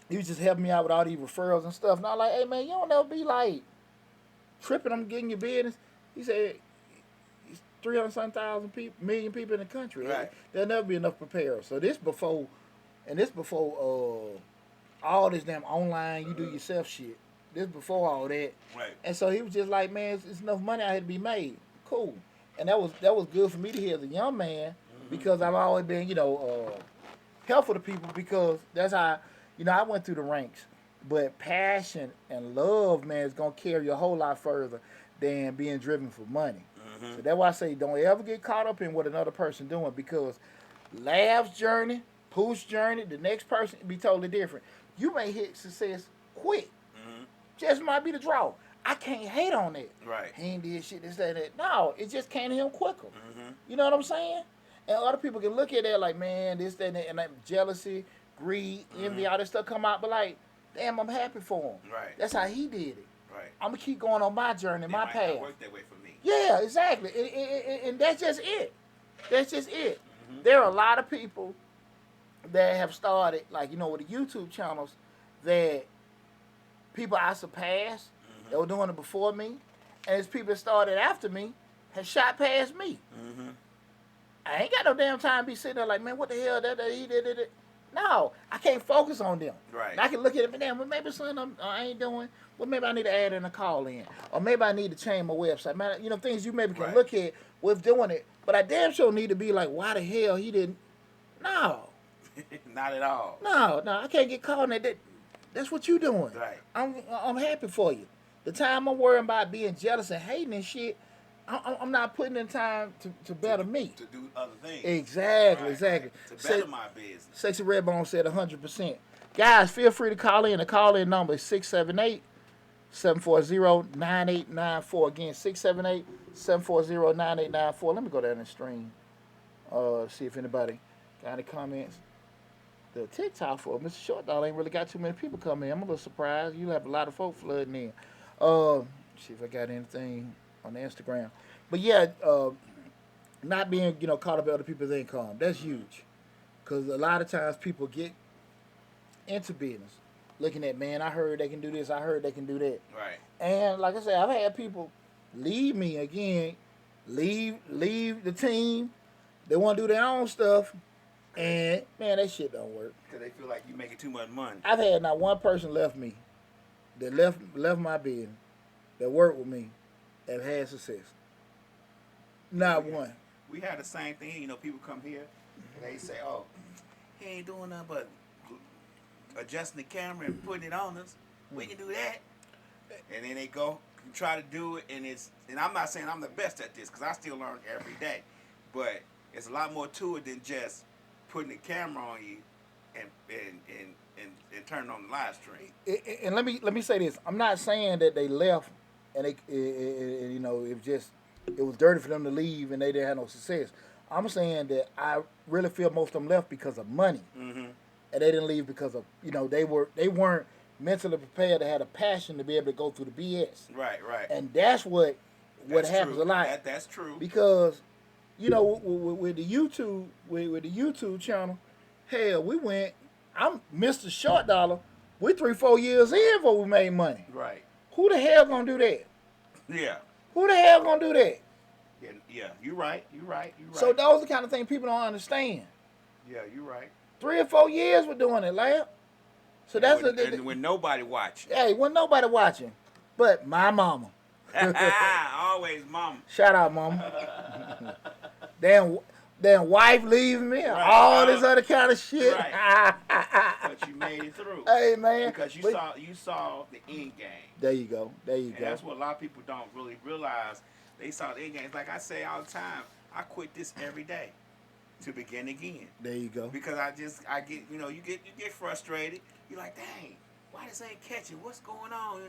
he was just helping me out with all these referrals and stuff. And I was like, hey, man, you don't ever be like tripping on getting your business. He said, it's 300,000 million people in the country. Right. There'll never be enough preparers. So this before all this damn online, you do yourself shit. This before all that. Right. And so he was just like, man, it's enough money out here to be made. Cool. And that was good for me to hear as a young man because I've always been, helpful to people because that's how, I went through the ranks. But passion and love, man, is going to carry you a whole lot further than being driven for money. So that's why I say don't ever get caught up in what another person doing because Lab's journey, Pooh's journey, the next person be totally different. You may hit success quick. Just might be the draw. I can't hate on it. Right. He ain't did shit, this, that. No, it just came to him quicker. You know what I'm saying? And other people can look at that like, man, this, that, and like jealousy, greed, envy, all this stuff come out. But like, damn, I'm happy for him. Right. That's how he did it. Right. I'm gonna keep going on my journey, It my might path. not work that way for me. Yeah, exactly. And that's just it. That's just it. Mm-hmm. There are a lot of people that have started, like, with the YouTube channels that people I surpassed Mm-hmm. that were doing it before me, and it's people that started after me have shot past me. Mm-hmm. I ain't got no damn time to be sitting there like, man, what the hell that he did. No, I can't focus on them. Right. I can look at it and damn, well, maybe something I ain't doing. Well, maybe I need to add in a call in, or maybe I need to change my website. Man, things you maybe can Right. look at with doing it. But I damn sure need to be like, why the hell he didn't? No, Not at all. no, I can't get caught in that. That's what you doing. Right. I'm happy for you. The time I'm worrying about being jealous and hating and shit, I'm not putting in time to better me. To do other things. Exactly, Right, exactly. right. To better my business. Sexy Redbone said 100%. Guys, feel free to call in. The call-in number is 678-740-9894. Again, 678-740-9894. Let me go down the stream. See if anybody got any comments. The TikTok for Mr. Short Dollar ain't really got too many people come in. I'm a little surprised. You have a lot of folk flooding in. See if I got anything on the Instagram. But yeah, not being caught up in other people's income. That's huge. Because a lot of times people get into business looking at, man, I heard they can do this, I heard they can do that. Right. And like I said, I've had people leave me again, leave the team. They want to do their own stuff. And, man, that shit don't work. Because they feel like you're making too much money. I've had not one person left me that left my business, that worked with me, that had success. Not one. We had the same thing. People come here and they say, oh, he ain't doing nothing but adjusting the camera and putting it on us. We can do that. And then they go try to do it, and I'm not saying I'm the best at this because I still learn every day. But it's a lot more to it than just putting the camera on you and turning on the live stream. And let me say this: I'm not saying that they left and it was dirty for them to leave and they didn't have no success. I'm saying that I really feel most of them left because of money, Mm-hmm. and they didn't leave because of they weren't mentally prepared to have a passion to be able to go through the BS. Right. And that's what happens true. a lot. That's true. Because with the YouTube channel, hell, we went. I'm Mr. Short Dollar. We 3-4 years in before we made money. Right. Who the hell gonna do that? Yeah. Who the hell gonna do that? Yeah. You're right. So those are the kind of things people don't understand. Yeah, you're right. 3 or 4 years we're doing it, lad. So that's when nobody watching. Hey, when nobody watching, but my mama. Always mama. Shout out, mama. Damn wife leaving me, Right. all this other kind of shit. Right. But you made it through. Hey man, Because you saw the end game. There you go. And that's what a lot of people don't really realize. They saw the end game. It's like I say all the time, I quit this every day to begin again. There you go. Because I get you get frustrated. You're like, dang, why this ain't catching? What's going on?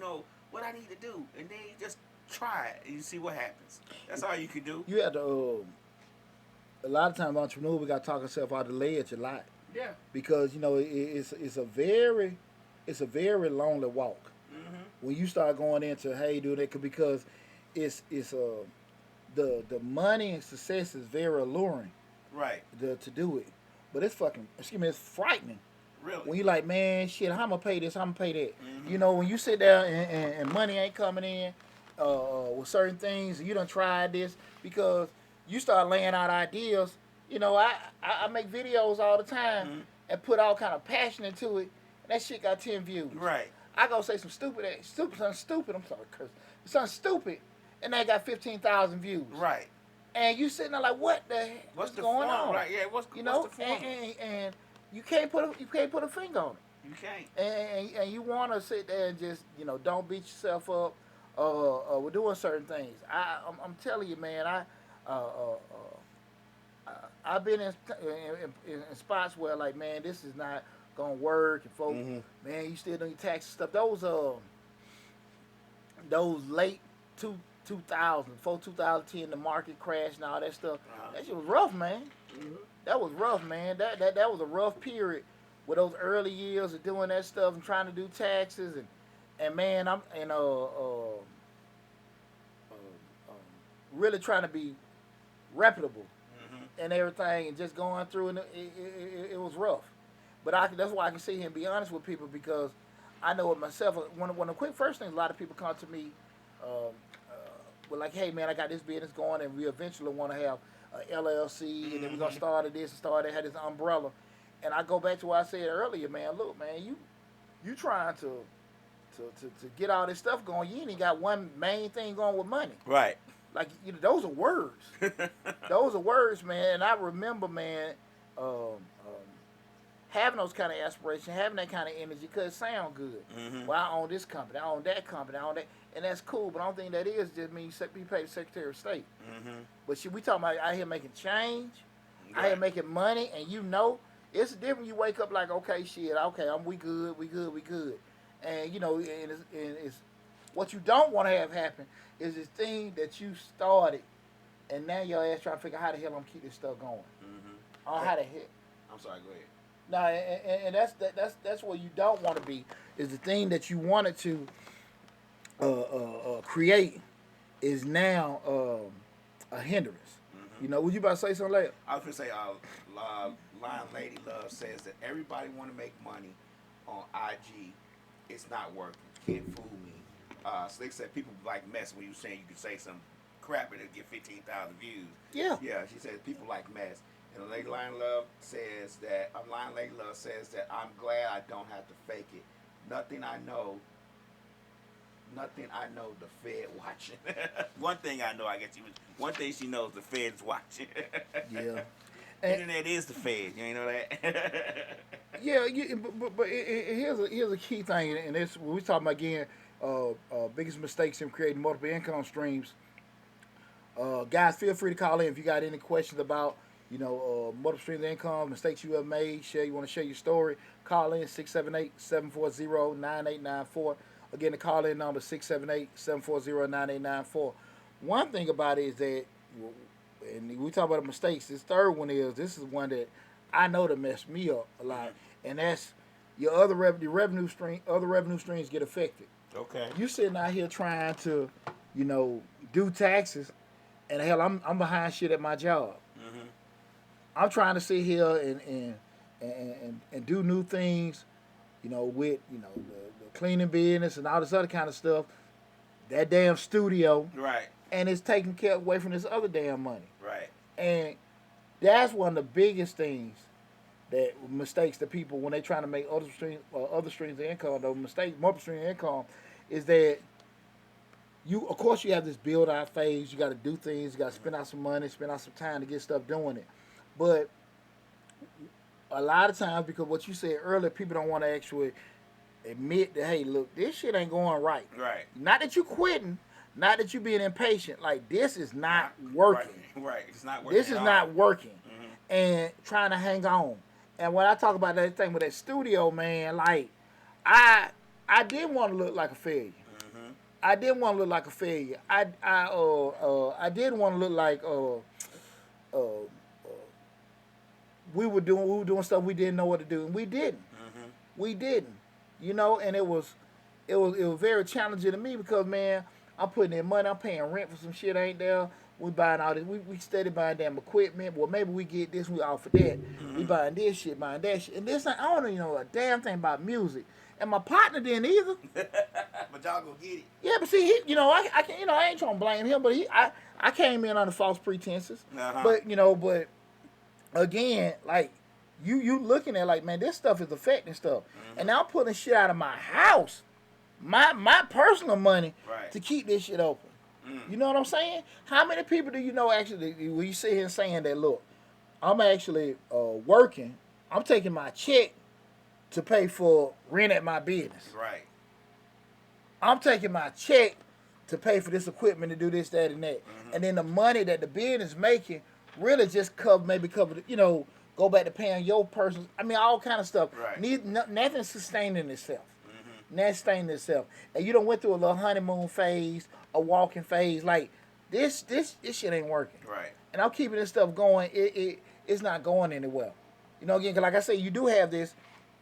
What I need to do, and then you just try it and you see what happens. That's all you can do. You have to. A lot of times, entrepreneurs, we got to talk ourselves out of the ledge a lot Yeah. because it's a very lonely walk Mm-hmm. when you start going into do that because it's the money and success is very alluring Right. to do it, but it's it's frightening. Really. When you like, man, shit, how I'm gonna pay this, how I'm gonna pay that. Mhm. When you sit there and money ain't coming in with certain things, you done tried this because you start laying out ideas. I make videos all the time Mhm. and put all kind of passion into it. And that shit got 10 views. Right. I go say some something stupid. I'm sorry, curse. Something stupid, and they got 15,000 views. Right. And you sitting there like, what the heck? What's the going form? on? Right. Yeah. What's the form? And you can't put a finger on it. You can't. And you want to sit there and just don't beat yourself up with doing certain things. I'm telling you, man. I've been in spots where like, man, this is not gonna work, and folks, man, you still doing your taxes stuff. Those late before 2010, the market crashed and all that stuff. Uh-huh. That shit was rough, man. Mm-hmm. That was rough, man. That was a rough period with those early years of doing that stuff and trying to do taxes and man, I'm really trying to be reputable Mm-hmm. and everything and just going through and it was rough. But that's why I can sit here and be honest with people because I know it myself. One of the quick first things a lot of people come to me with like, hey man, I got this business going and we eventually want to have a LLC and then we're gonna start at this and start that, have this umbrella. And I go back to what I said earlier, man. Look, man, you trying to get all this stuff going. You ain't even got one main thing going with money. Right. Like those are words. Those are words, man. And I remember, man, having those kind of aspirations, having that kind of energy, because it sound good. Mm-hmm. Well, I own this company, I own that company, I own that, and that's cool. But I don't think that is just mean you pay the Secretary of State. Mm-hmm. But shit, we talking about out here making change, out Right. here making money, and it's different. You wake up like, okay, shit, okay, we good, and and it's what you don't want to have happen is this thing that you started, and now your ass trying to figure out how the hell I'm gonna keep this stuff going. Mm-hmm. On how the hell. I'm sorry. Go ahead. No, and that's where you don't want to be. Is the thing that you wanted to create is now a hindrance. Mm-hmm. Was you about to say something later? I was gonna say, Lion Lady Love says that everybody want to make money on IG. It's not working. Can't fool me. So they said people like mess when you saying you can say some crap and it'll get 15,000 views. Yeah. Yeah, she said people like mess. And Lady Lion Love says that Lion Lady Love says that I'm glad I don't have to fake it. Nothing I know the Fed watching. One thing I know, I guess one thing she knows the Fed's watching. Yeah. Internet is the Fed. You ain't know that? Yeah, but here's a key thing, and it's when we talking about again, biggest mistakes in creating multiple income streams. Guys, feel free to call in if you got any questions about multiple streams of income, mistakes you have made. You want to share your story. Call in 678-740-9894. Again, the call in number 678-740-9894. One thing about it is that, and we talk about the mistakes. This third one is one that I know that messed me up a lot, and that's your other revenue streams get affected. Okay. You sitting out here trying to, do taxes, and hell, I'm behind shit at my job. Mm-hmm. I'm trying to sit here and do new things, with the cleaning business and all this other kind of stuff. That damn studio, Right. and it's taking care away from this other damn money. Right. And that's one of the biggest things mistakes that people when they trying to make other streams of income, multiple stream of income, is that of course you have this build out phase. You got to do things. You got to spend out some money, spend out some time to get stuff doing it. But a lot of times, because what you said earlier, people don't want to actually admit that, hey, look, this shit ain't going right. Right. Not that you quitting, not that you being impatient. Like, this is not working. Right. It's not working. This is not working. Mm-hmm. And trying to hang on. And when I talk about that thing with that studio, man, like, I didn't want to look like a failure. Mm-hmm. I didn't want to look like a failure. I didn't want to look like we were doing stuff we didn't know what to do, and we didn't. Mm-hmm. We didn't. And it was very challenging to me because, man, I'm putting in money, I'm paying rent for some shit ain't there. We buying all this. We steady buying damn equipment. Well, maybe we get this, we offer that. Mm-hmm. We buying this shit, buying that shit. And this, I don't even know a damn thing about music. And my partner didn't either. But y'all go get it. Yeah, but see, I can, I ain't trying to blame him, but I came in under false pretenses. Uh-huh. But again, like you looking at like, man, this stuff is affecting stuff, and now I'm pulling shit out of my house, my personal money, Right. to keep this shit open. You know what I'm saying? How many people do you know actually when you sit here saying that, look, I'm actually working, I'm taking my check to pay for rent at my business. Right. I'm taking my check to pay for this equipment to do this, that, and that. And then the money that the business making really just cover, go back to paying your person. I mean, all kind of stuff. Right. Nothing sustaining itself. Nothing sustaining itself. And you done went through a little honeymoon phase a walking phase. Like this shit ain't working. Right. And I'm keeping this stuff going. It's not going anywhere. You know, again, 'cause like I say, you do have this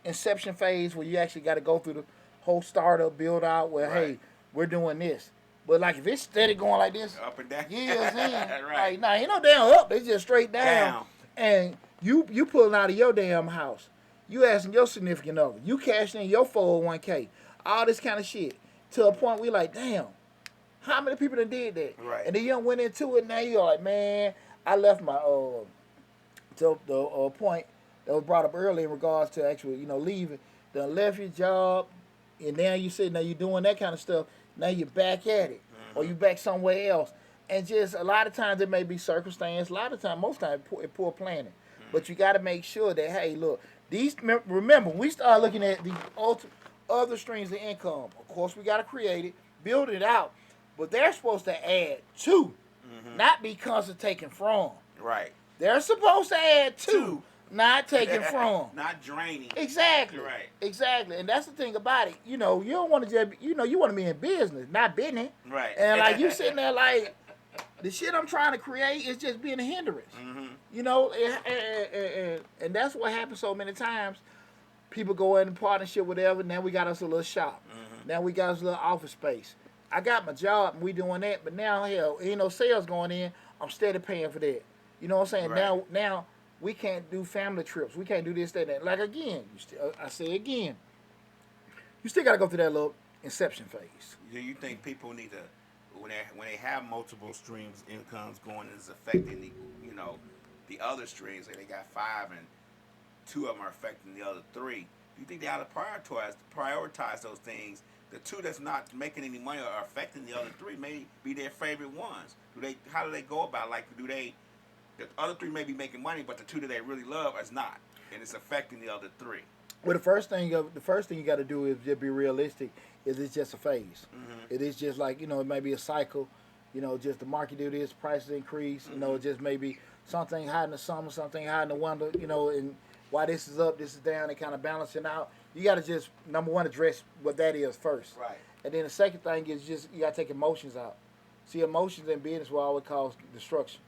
inception phase where you actually got to go through the whole startup build out. Where Right. hey, we're doing this. But like if it's steady going like this, Up and down. years in, Right. like nah, ain't no down up. It's just straight down. Down. And you pulling out of your damn house. You asking your significant other. You cashing in your 401k. All this kind of shit. To a point we like, damn, how many people done did that? Right. And then you done went into it. Now you're like, man, I left my to the point that was brought up earlier in regards to actually, leaving. Done left your job, and now you say now you're doing that kind of stuff. Now you're back at it, or you back somewhere else. And just a lot of times it may be circumstance. A lot of times, most times, poor planning. But you got to make sure that hey, look, these. Remember, we start looking at the other streams of income. Of course, we got to create it, build it out, but they're supposed to add to, not be constantly taken from. Right. They're supposed to add to, not taken from. Not draining. Exactly. Right. Exactly. And that's the thing about it. You don't want to just, you want to be in business, not business. Right. And like you sitting there like, the shit I'm trying to create is just being a hindrance. And that's what happens so many times. People go in partnership, whatever. Now we got us a little shop. Now we got us a little office space. I got my job and we doing that, but now hell, ain't no sales going in. I'm steady paying for that. You know what I'm saying? Right. Now we can't do family trips. We can't do this, that, and that. Like again, I say again, you still got to go through that little inception phase. Do you think people need to, when they have multiple streams, incomes going, is affecting the other streams? Like they got 5 and 2 of them are affecting the other 3. Do you think they ought to prioritize those things? The 2 that's not making any money or are affecting the other 3 may be their favorite ones. How do they go about? Like, the other 3 may be making money, but the 2 that they really love is not, and it's affecting the other 3. Well, the first thing you got to do is just be realistic. Is it's just a phase? It is just like it may be a cycle. Just the market do this, prices increase. Just maybe something high in the summer, something high in the winter. And while this is up, this is down, and kind of balancing out. You got to just number one address what that is first. Right. And then the second thing is just you got to take emotions out. See, emotions in business will always cause destruction.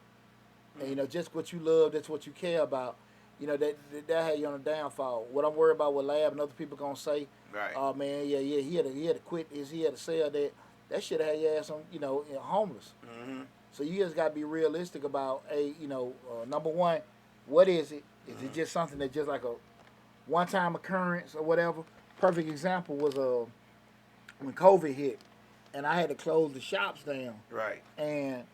And just what you love, that's what you care about. That had you on a downfall. What I'm worried about, what Lab and other people gonna say. Right. Oh man, yeah, he had to quit this, he had to sell that. That shit had your ass on, homeless. So you just gotta be realistic about number one, what is it? Is it just something that just like a one-time occurrence or whatever? Perfect example was when COVID hit, and I had to close the shops down. Right. And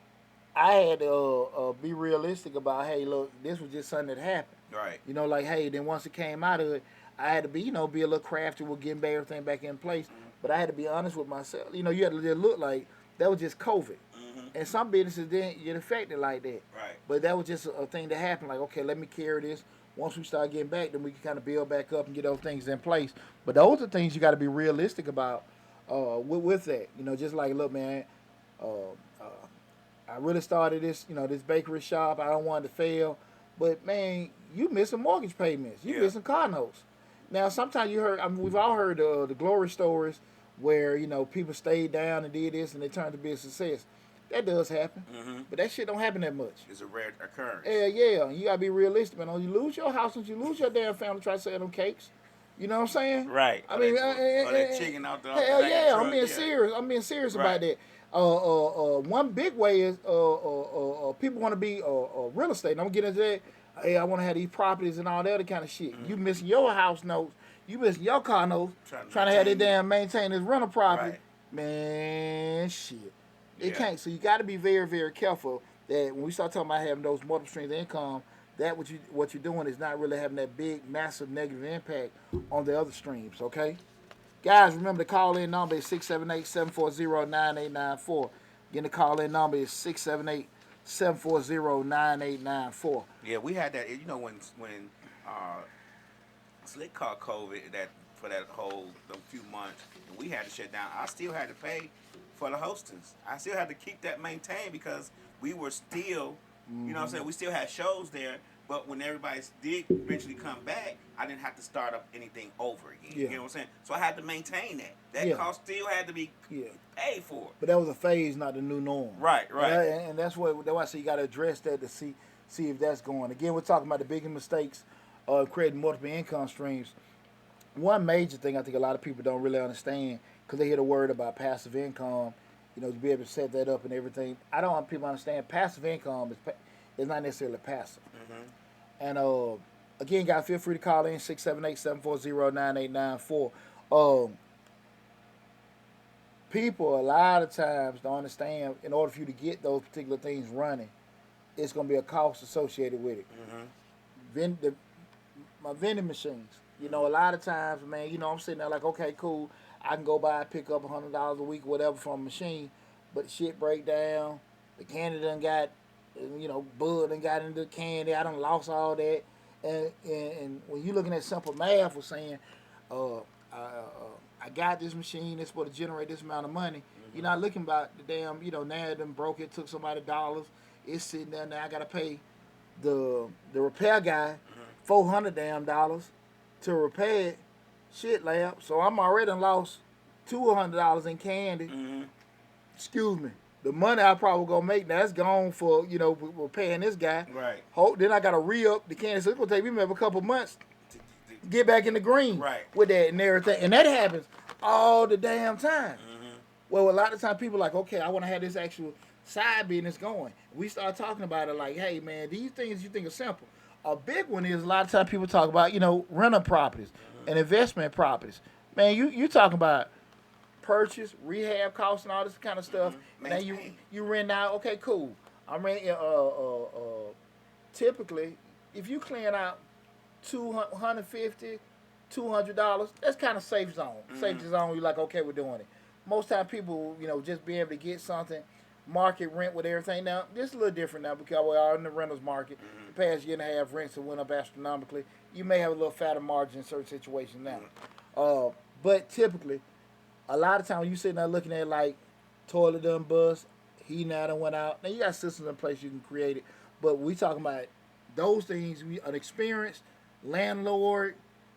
I had to be realistic about, hey, look, this was just something that happened. Right. Like, hey, then once it came out of it, I had to be, be a little crafty with getting everything back in place. But I had to be honest with myself. You had to just look like that was just COVID. And some businesses didn't get affected like that. Right. But that was just a thing that happened. Like, okay, let me carry this. Once we start getting back, then we can kind of build back up and get those things in place. But those are things you got to be realistic about with that. Just like, look, man, I really started this, this bakery shop. I don't want it to fail. But, man, you missing mortgage payments. You missing car notes. Now, sometimes we've all heard the glory stories where, people stayed down and did this and they turned to be a success. That does happen. But that shit don't happen that much. It's a rare occurrence. Yeah. You got to be realistic, man. You lose your house, you lose your damn family, try to sell them cakes. You know what I'm saying? Right. I mean, that chicken out the hell yeah, truck, I'm being serious. I'm being serious Right. about that. One big way is people want to be real estate. And I'm getting into that. Hey, I want to have these properties and all that other kind of shit. You missing your house notes. You missing your car notes. Trying to have that damn maintain this rental property. Right. Man, shit. It Yeah. can't. So you got to be very, very careful that when we start talking about having those multiple streams of income, that what you're doing is not really having that big, massive negative impact on the other streams, okay? Guys, remember the call-in number is 678-740-9894. Again, the call-in number is 678-740-9894. Yeah, we had that. When Slick caught COVID for that whole few months, and we had to shut down. I still had to pay for the hostings. I still had to keep that maintained because we were still, you know what I'm saying, we still had shows there, But when everybody did eventually come back, I didn't have to start up anything over again. Yeah. You know what I'm saying? So I had to maintain that. That Yeah. cost still had to be Yeah. paid for. But that was a phase, not the new norm. Right, right. And that's why I say you got to address that to see if that's going. Again, we're talking about the biggest mistakes of creating multiple income streams. One major thing I think a lot of people don't really understand because they hear the word about passive income, you know, to be able to set that up and everything. I don't want people to understand passive income is not necessarily passive. And again, guys, feel free to call in 678-740-9894. People a lot of times don't understand in order for you to get those particular things running, it's going to be a cost associated with it. My vending machines, you know, a lot of times, man, you know, I'm sitting there like, okay, cool, I can go buy, pick up $100 a week, whatever, from a machine, but the shit break down, the candy done got, you know, bud done got into the candy, I done lost all that, and when you looking at simple math, was saying, I got this machine that's supposed to generate this amount of money. You're not looking about the damn, you know, now it done broke it, took somebody dollars. It's sitting there now. I gotta pay the repair guy $400 damn dollars to repair it. Shit, lab. So I'm already done lost $200 in candy. Excuse me. The money I probably gonna make now, that's gone for, you know, repaying this guy. Right. Then I gotta re-up the candy. So it's gonna take me maybe a couple months to get back in the green with that and everything. And that happens all the damn time. Well, a lot of times people are like, okay, I want to have this actual side business going. We start talking about it like, hey, man, these things you think are simple. A big one is a lot of times people talk about, you know, rental properties and investment properties. Man, you talking about purchase, rehab costs, and all this kind of stuff. Now you rent out. Okay, cool. I'm renting. Typically, if you clean out $250, $200, that's kind of safe zone. Safety zone. You're like, okay, we're doing it. Most time people, you know, just being able to get something, market rent with everything. Now, this is a little different now because we are in the rentals market. The past year and a half, rents have went up astronomically. You may have a little fatter margin in certain situations now. But typically, a lot of times you sitting there looking at like toilet done bust, heating out and went out. Now, you got systems in place you can create it. But we talking about those things, an experienced landlord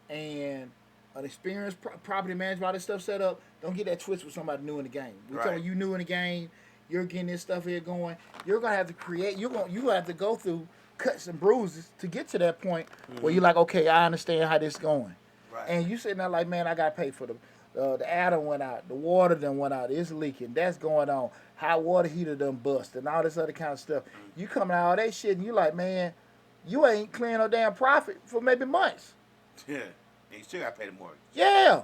and an experienced property manager, all this stuff set up. Don't get that twist with somebody new in the game. We telling you new in the game, you're getting this stuff here going. You're gonna have to create. You're gonna have to go through cuts and bruises to get to that point where you're like, okay, I understand how this is going. And you sitting there like, man, I got paid for the adder went out, the water done went out, it's leaking, that's going on. Hot water heater done bust and all this other kind of stuff. You coming out all that shit and you like, man, you ain't clearing no damn profit for maybe months. Yeah. And you still got to pay the mortgage. Yeah.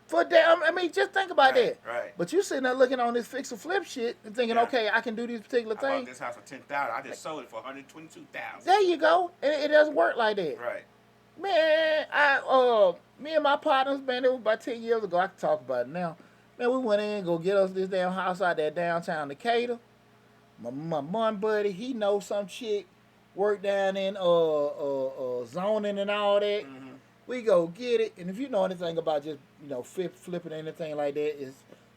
For damn, I mean, just think about that. Right. But you sitting there looking on this fix and flip shit and thinking, okay, I can do these particular things. I bought this house for $10,000. I just sold it for $122,000. There you go. It doesn't work like that. Right. Man, me and my partners, man, it was about 10 years ago. I can talk about it now. Man, we went in and go get us this damn house out there downtown Decatur. My one buddy, he knows some chick, work down in zoning and all that. We go get it, and if you know anything about just, you know, flipping anything like that, is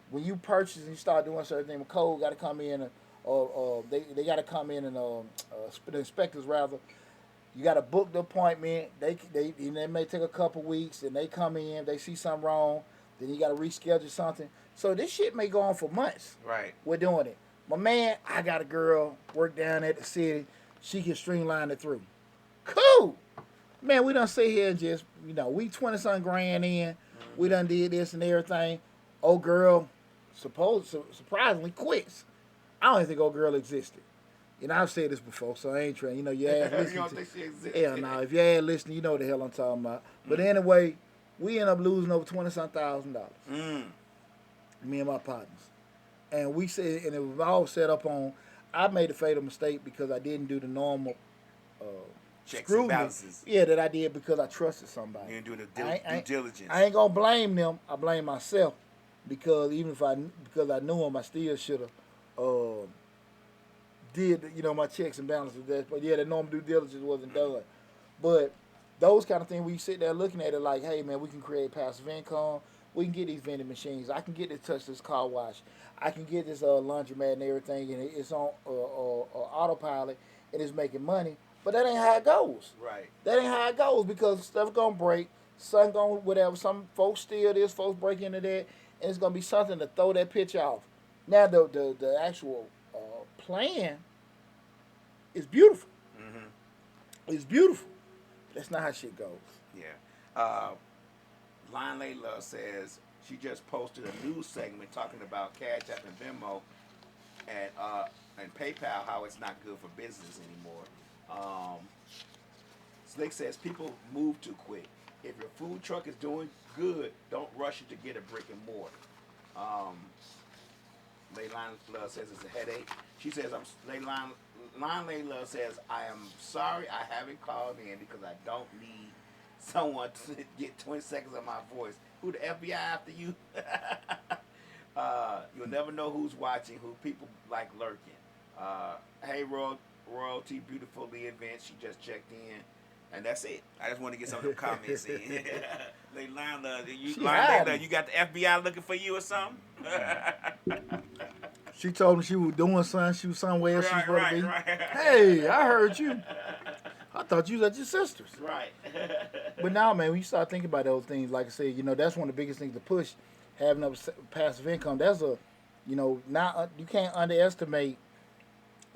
when you purchase and you start doing certain things, the code got to come in, or they got to come in and the inspectors rather. You got to book the appointment. They may take a couple weeks, and they come in, they see something wrong, then you got to reschedule something. So this shit may go on for months. Right. We're doing it. My man, I got a girl work down at the city. She can streamline it through. Cool. Man, we done sit here and just, you know, we 20-something grand in. We done did this and everything. Old girl, surprisingly, quits. I don't even think old girl existed. You know, I've said this before, so I ain't trying. You know, your ass listening. You don't think she existed? Hell no. If your ass listening, you know what the hell I'm talking about. But anyway, we end up losing over $20-something thousand. Me and my partners. And we said, and it was all set up on, I made a fatal mistake because I didn't do the normal checks and balances. Yeah, that I did because I trusted somebody. You didn't do the due diligence. I ain't gonna blame them. I blame myself because because I knew them, I still should have did, you know, my checks and balances. But yeah, the normal due diligence wasn't done. But those kind of things, we sit there looking at it like, hey man, we can create passive income. We can get these vending machines. I can get this touchless car wash. I can get this laundromat and everything, and it's on autopilot, and it's making money. But that ain't how it goes. Right. That ain't how it goes because stuff gonna break, sun gonna whatever. Some folks steal this, folks break into that, and it's gonna be something to throw that pitch off. Now the actual plan is beautiful. Mm-hmm. It's beautiful. That's not how shit goes. Yeah. Line Layla says she just posted a news segment talking about Cash App and Venmo and PayPal, how it's not good for business anymore. Slick says people move too quick. If your food truck is doing good, don't rush it to get a brick and mortar. Layla says it's a headache. She says, Layla says, I am sorry I haven't called in because I don't need someone to get 20 seconds of my voice. Who the FBI after you? You'll never know who's watching, who people like lurking. Hey, Royalty, beautifully event. She just checked in. And that's it. I just want to get some of the comments in. Layla, you got the FBI looking for you or something? She told me she was doing something. She was somewhere else. Right, she was supposed to be. right. Hey, I heard you. I thought you was at your sister's. Right. But now, man, when you start thinking about those things, like I said, that's one of the biggest things to push, having a passive income. That's you can't underestimate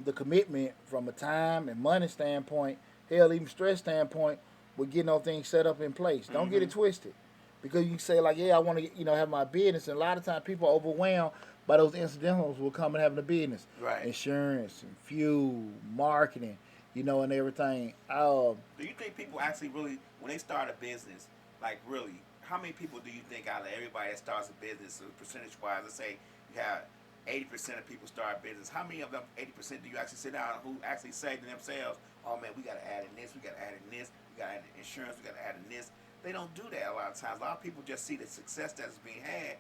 the commitment from a time and money standpoint, hell, even stress standpoint, with getting those things set up in place. Don't get it twisted. Because you can say, like, yeah, I want to, have my business. And a lot of times people are overwhelmed by those incidentals will come and having a business. Right. Insurance and fuel, marketing, and everything. Do you think people actually really, when they start a business, like really, how many people do you think out of everybody that starts a business, percentage-wise, let's say you have 80% of people start a business, how many of them 80% do you actually sit down who actually say to themselves, oh man, we got to add in this, we got to add in this, we got to add in insurance, we got to add in this. They don't do that a lot of times. A lot of people just see the success that's being had.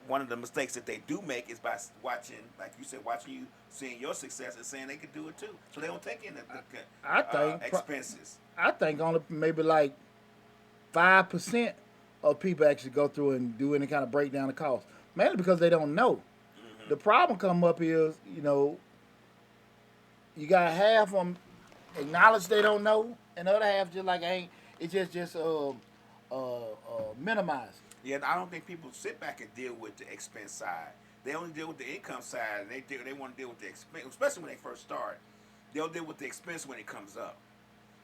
One of the mistakes that they do make is by watching, like you said, seeing your success and saying they could do it too. So they don't take in the expenses. I think only maybe like 5% of people actually go through and do any kind of breakdown of costs. Mainly because they don't know. Mm-hmm. The problem come up is, you got half of them acknowledge they don't know, and the other half just like it's just minimized. Yeah, I don't think people sit back and deal with the expense side. They only deal with the income side. They want to deal with the expense, especially when they first start. They'll deal with the expense when it comes up.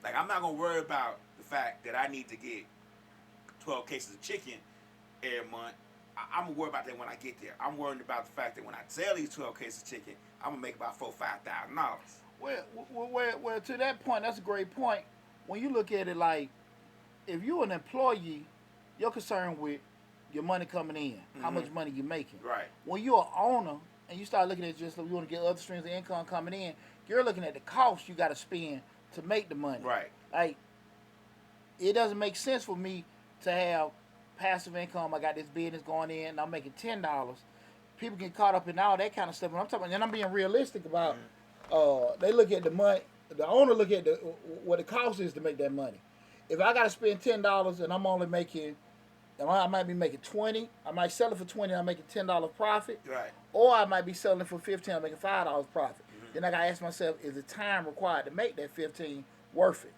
Like, I'm not gonna worry about the fact that I need to get 12 cases of chicken every month. I'm gonna worry about that when I get there. I'm worried about the fact that when I sell these 12 cases of chicken, I'm gonna make about $4,000-$5,000. Well, to that point, that's a great point. When you look at it, like, if you're an employee, you're concerned with your money coming in, how much money you're making. Right. When you're an owner and you start looking at just like you want to get other streams of income coming in, you're looking at the cost you got to spend to make the money. Right. Like, it doesn't make sense for me to have passive income. I got this business going in, and I'm making $10. People get caught up in all that kind of stuff. And I'm talking, and I'm being realistic about. They look at the money. The owner look at what the cost is to make that money. If I got to spend $10 and I'm only making, I might be making 20. I might sell it for 20. I'm making $10 profit. Right. Or I might be selling it for 15. I'm making $5 profit. Then I got to ask myself: is the time required to make that 15 worth it?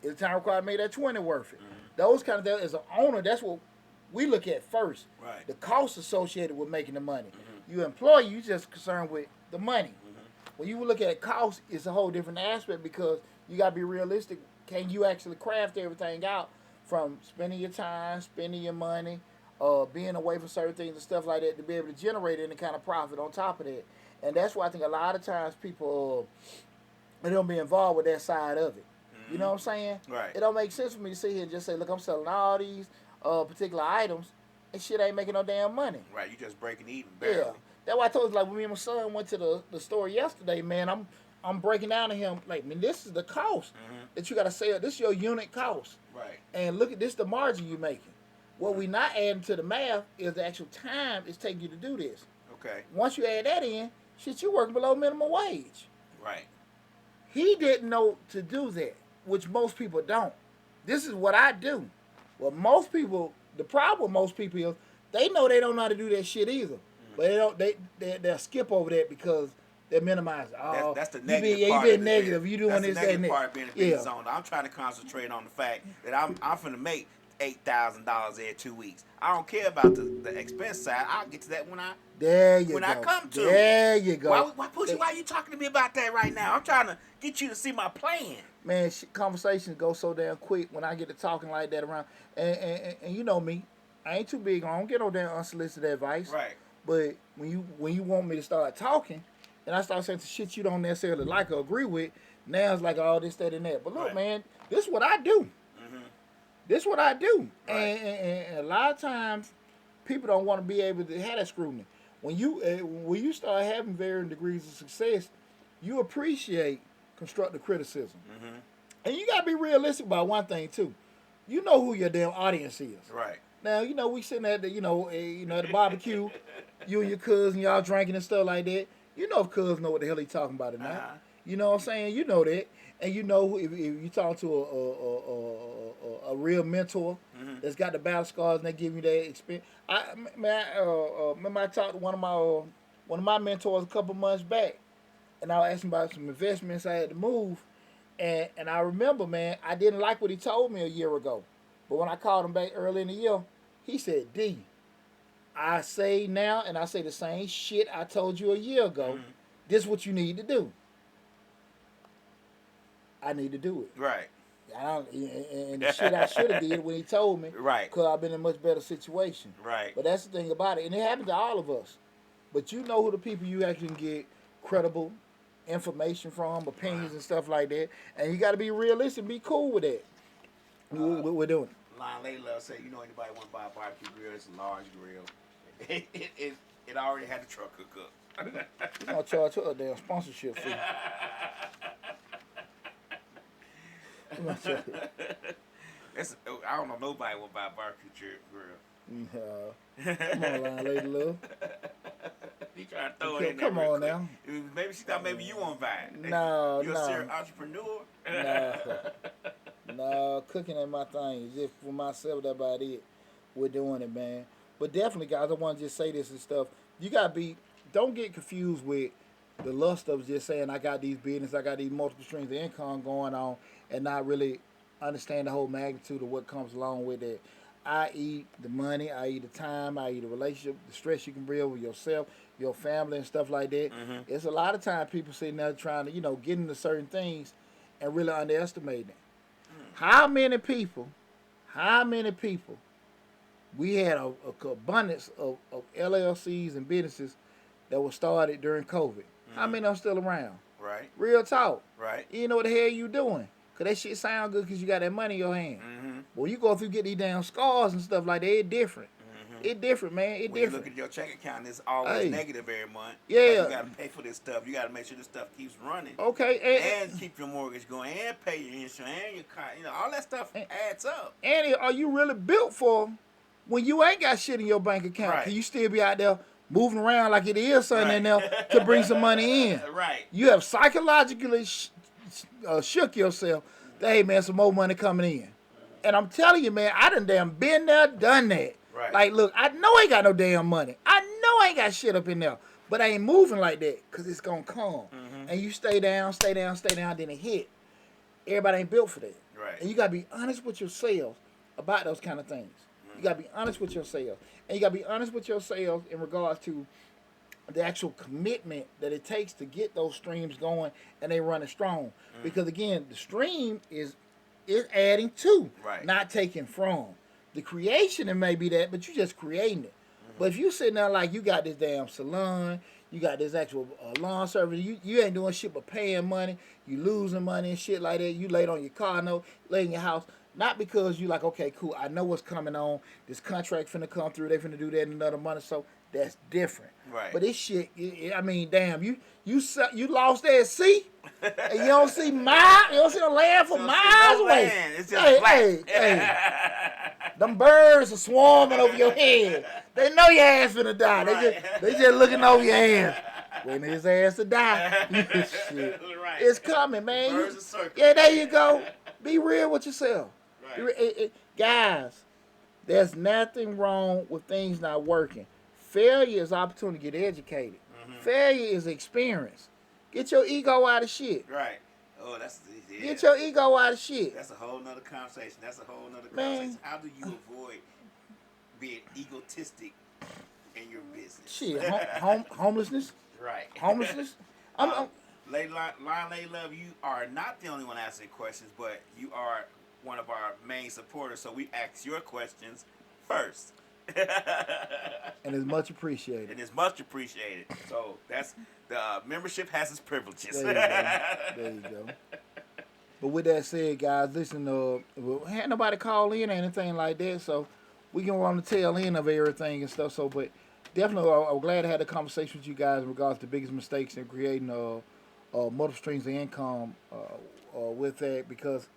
Is the time required to make that 20 worth it? Those kind of things. As an owner, that's what we look at first. Right. The costs associated with making the money. You employee, you just concerned with the money. When you look at cost, it's a whole different aspect because you got to be realistic. Can you actually craft everything out from spending your time, spending your money, being away from certain things and stuff like that to be able to generate any kind of profit on top of that? And that's why I think a lot of times people they don't be involved with that side of it. You know what I'm saying? Right. It don't make sense for me to sit here and just say, look, I'm selling all these particular items and shit ain't making no damn money. Right. You just breaking even barely. Yeah. That's why I told you, like, when me and my son went to the store yesterday, man, I'm breaking down to him, like, man, this is the cost that you got to sell. This is your unit cost. Right. And look at this, the margin you're making. What we not adding to the math is the actual time it's taking you to do this. Okay. Once you add that in, shit, you working below minimum wage. Right. He didn't know to do that, which most people don't. This is what I do. Well, most people, the problem with most people is they know they don't know how to do that shit either. But they'll skip over that because They minimize it. Oh, That's the you negative part. You being of negative. the, You doing that's this, the that, and negative that. part of being in the Yeah. business zone. I'm trying to concentrate on the fact that I'm finna make $8,000 every 2 weeks. I don't care about the expense side. I'll get to that There you when go. I come to There it. you go. Why Poochie, why you talking to me about that right now? I'm trying to get you to see my plan. Man, conversations go so damn quick when I get to talking like that around. And you know me, I ain't too big. I don't get no damn unsolicited advice. Right. But when you want me to start talking, and I start saying some shit you don't necessarily like or agree with, now it's like all this, that, and that. But look, Right. man, this is what I do. Mm-hmm. This is what I do. Right. And a lot of times, people don't want to be able to have that scrutiny. When you start having varying degrees of success, you appreciate constructive criticism. Mm-hmm. And you gotta be realistic about one thing too. You know who your damn audience is. Right. Now, we sitting at the, at the barbecue, you and your cousin, y'all drinking and stuff like that. You know if cuz know what the hell he talking about or not. Uh-huh. You know what I'm saying? You know that. And you know if you talk to a real mentor Mm-hmm. that's got the battle scars and they give you that experience. Remember I talked to one of my mentors a couple months back, and I was asking about some investments I had to move. And I remember, man, I didn't like what he told me a year ago. But when I called him back early in the year, he said, D, I say now, and I say the same shit I told you a year ago. Mm-hmm. This is what you need to do. I need to do it. Right. And the shit I should have did when he told me. Right. Because I've been in a much better situation. Right. But that's the thing about it. And it happens to all of us. But you know who the people you actually can get credible information from, opinions and stuff like that. And you got to be realistic and be cool with that. What we're doing. Line Lady Love said, you know anybody want to buy a barbecue grill? It's a large grill. It already had the truck hook up. We're going to charge her a damn sponsorship fee. I don't know nobody will buy a barbecue grill. No. Come on, Line Lady Love. You trying to throw it in there Come real on quick. now. Maybe she thought maybe you won't buy it. No, You're no. a serious entrepreneur. No, cooking ain't my thing. Just for myself, that's about it. We're doing it, man. But definitely, guys, I want to just say this and stuff. You got to don't get confused with the lust of just saying, I got these business, I got these multiple streams of income going on, and not really understand the whole magnitude of what comes along with it. I.e. the money, i.e. the time, i.e. the relationship, the stress you can bring with yourself, your family, and stuff like that. Mm-hmm. It's a lot of time people sitting there trying to, get into certain things and really underestimating it. How many people, we had a abundance of LLCs and businesses that were started during COVID. Mm-hmm. How many are still around? Right. Real talk. Right. You know what the hell you doing. Because that shit sound good because you got that money in your hand. Mm-hmm. When you go through get these damn scars and stuff like that, it's different. Mm-hmm. It's different, man. It's when different. you look at your check account, it's always negative every month. Yeah. Like you got to pay for this stuff. You got to make sure this stuff keeps running. Okay. And keep your mortgage going and pay your insurance and your car. All that stuff adds up. And are you really built for when you ain't got shit in your bank account? Right. Can you still be out there moving around like it is something in there to bring some money in? Right. You have psychologically shook yourself that, hey, man, some more money coming in. And I'm telling you, man, I done damn been there, done that. Right. Like, look, I know I ain't got no damn money. I know I ain't got shit up in there. But I ain't moving like that because it's going to come. Mm-hmm. And you stay down, then it hit. Everybody ain't built for that. Right. And you got to be honest with yourself about those kind of things. You got to be honest with yourself. And you got to be honest with yourself in regards to the actual commitment that it takes to get those streams going and they running strong. Mm. Because, again, the stream is adding to, not taking from. The creation, it may be that, but you just creating it. Mm-hmm. But if you sitting there like you got this damn salon, you got this actual lawn service, you ain't doing shit but paying money, you losing money and shit like that, you laid on your car note, lay in your house, not because you like, okay, cool, I know what's coming on, this contract finna come through, they finna do that in another month or so, that's different. Right. But this shit, I mean, damn, you lost that sea, and you don't see the land for miles away. It's just black. Hey. Them birds are swarming over your head. They know your ass finna die. Right. They just looking over your ass. Waiting for his ass to die. Shit. Right. It's coming, man. Birds are circling. Yeah, there you go. Be real with yourself. Right. Guys, there's nothing wrong with things not working. Failure is opportunity to get educated. Mm-hmm. Failure is experience. Get your ego out of shit. Right. Oh, that's yeah. Get your ego out of shit. That's a whole nother conversation. That's a whole nother Man. conversation. How do you avoid being egotistic in your business? Shit, homelessness. Right. Homelessness. Lady Love, you are not the only one asking questions, but you are one of our main supporters, so we ask your questions first. And it's much appreciated. And it's much appreciated. So that's the membership has its privileges. There you go. But with that said, guys, listen, had nobody call in or anything like that, so we can on the tail end of everything and stuff. So, but definitely, I'm glad to have the conversation with you guys in regards to the biggest mistakes in creating multiple streams of income with that, because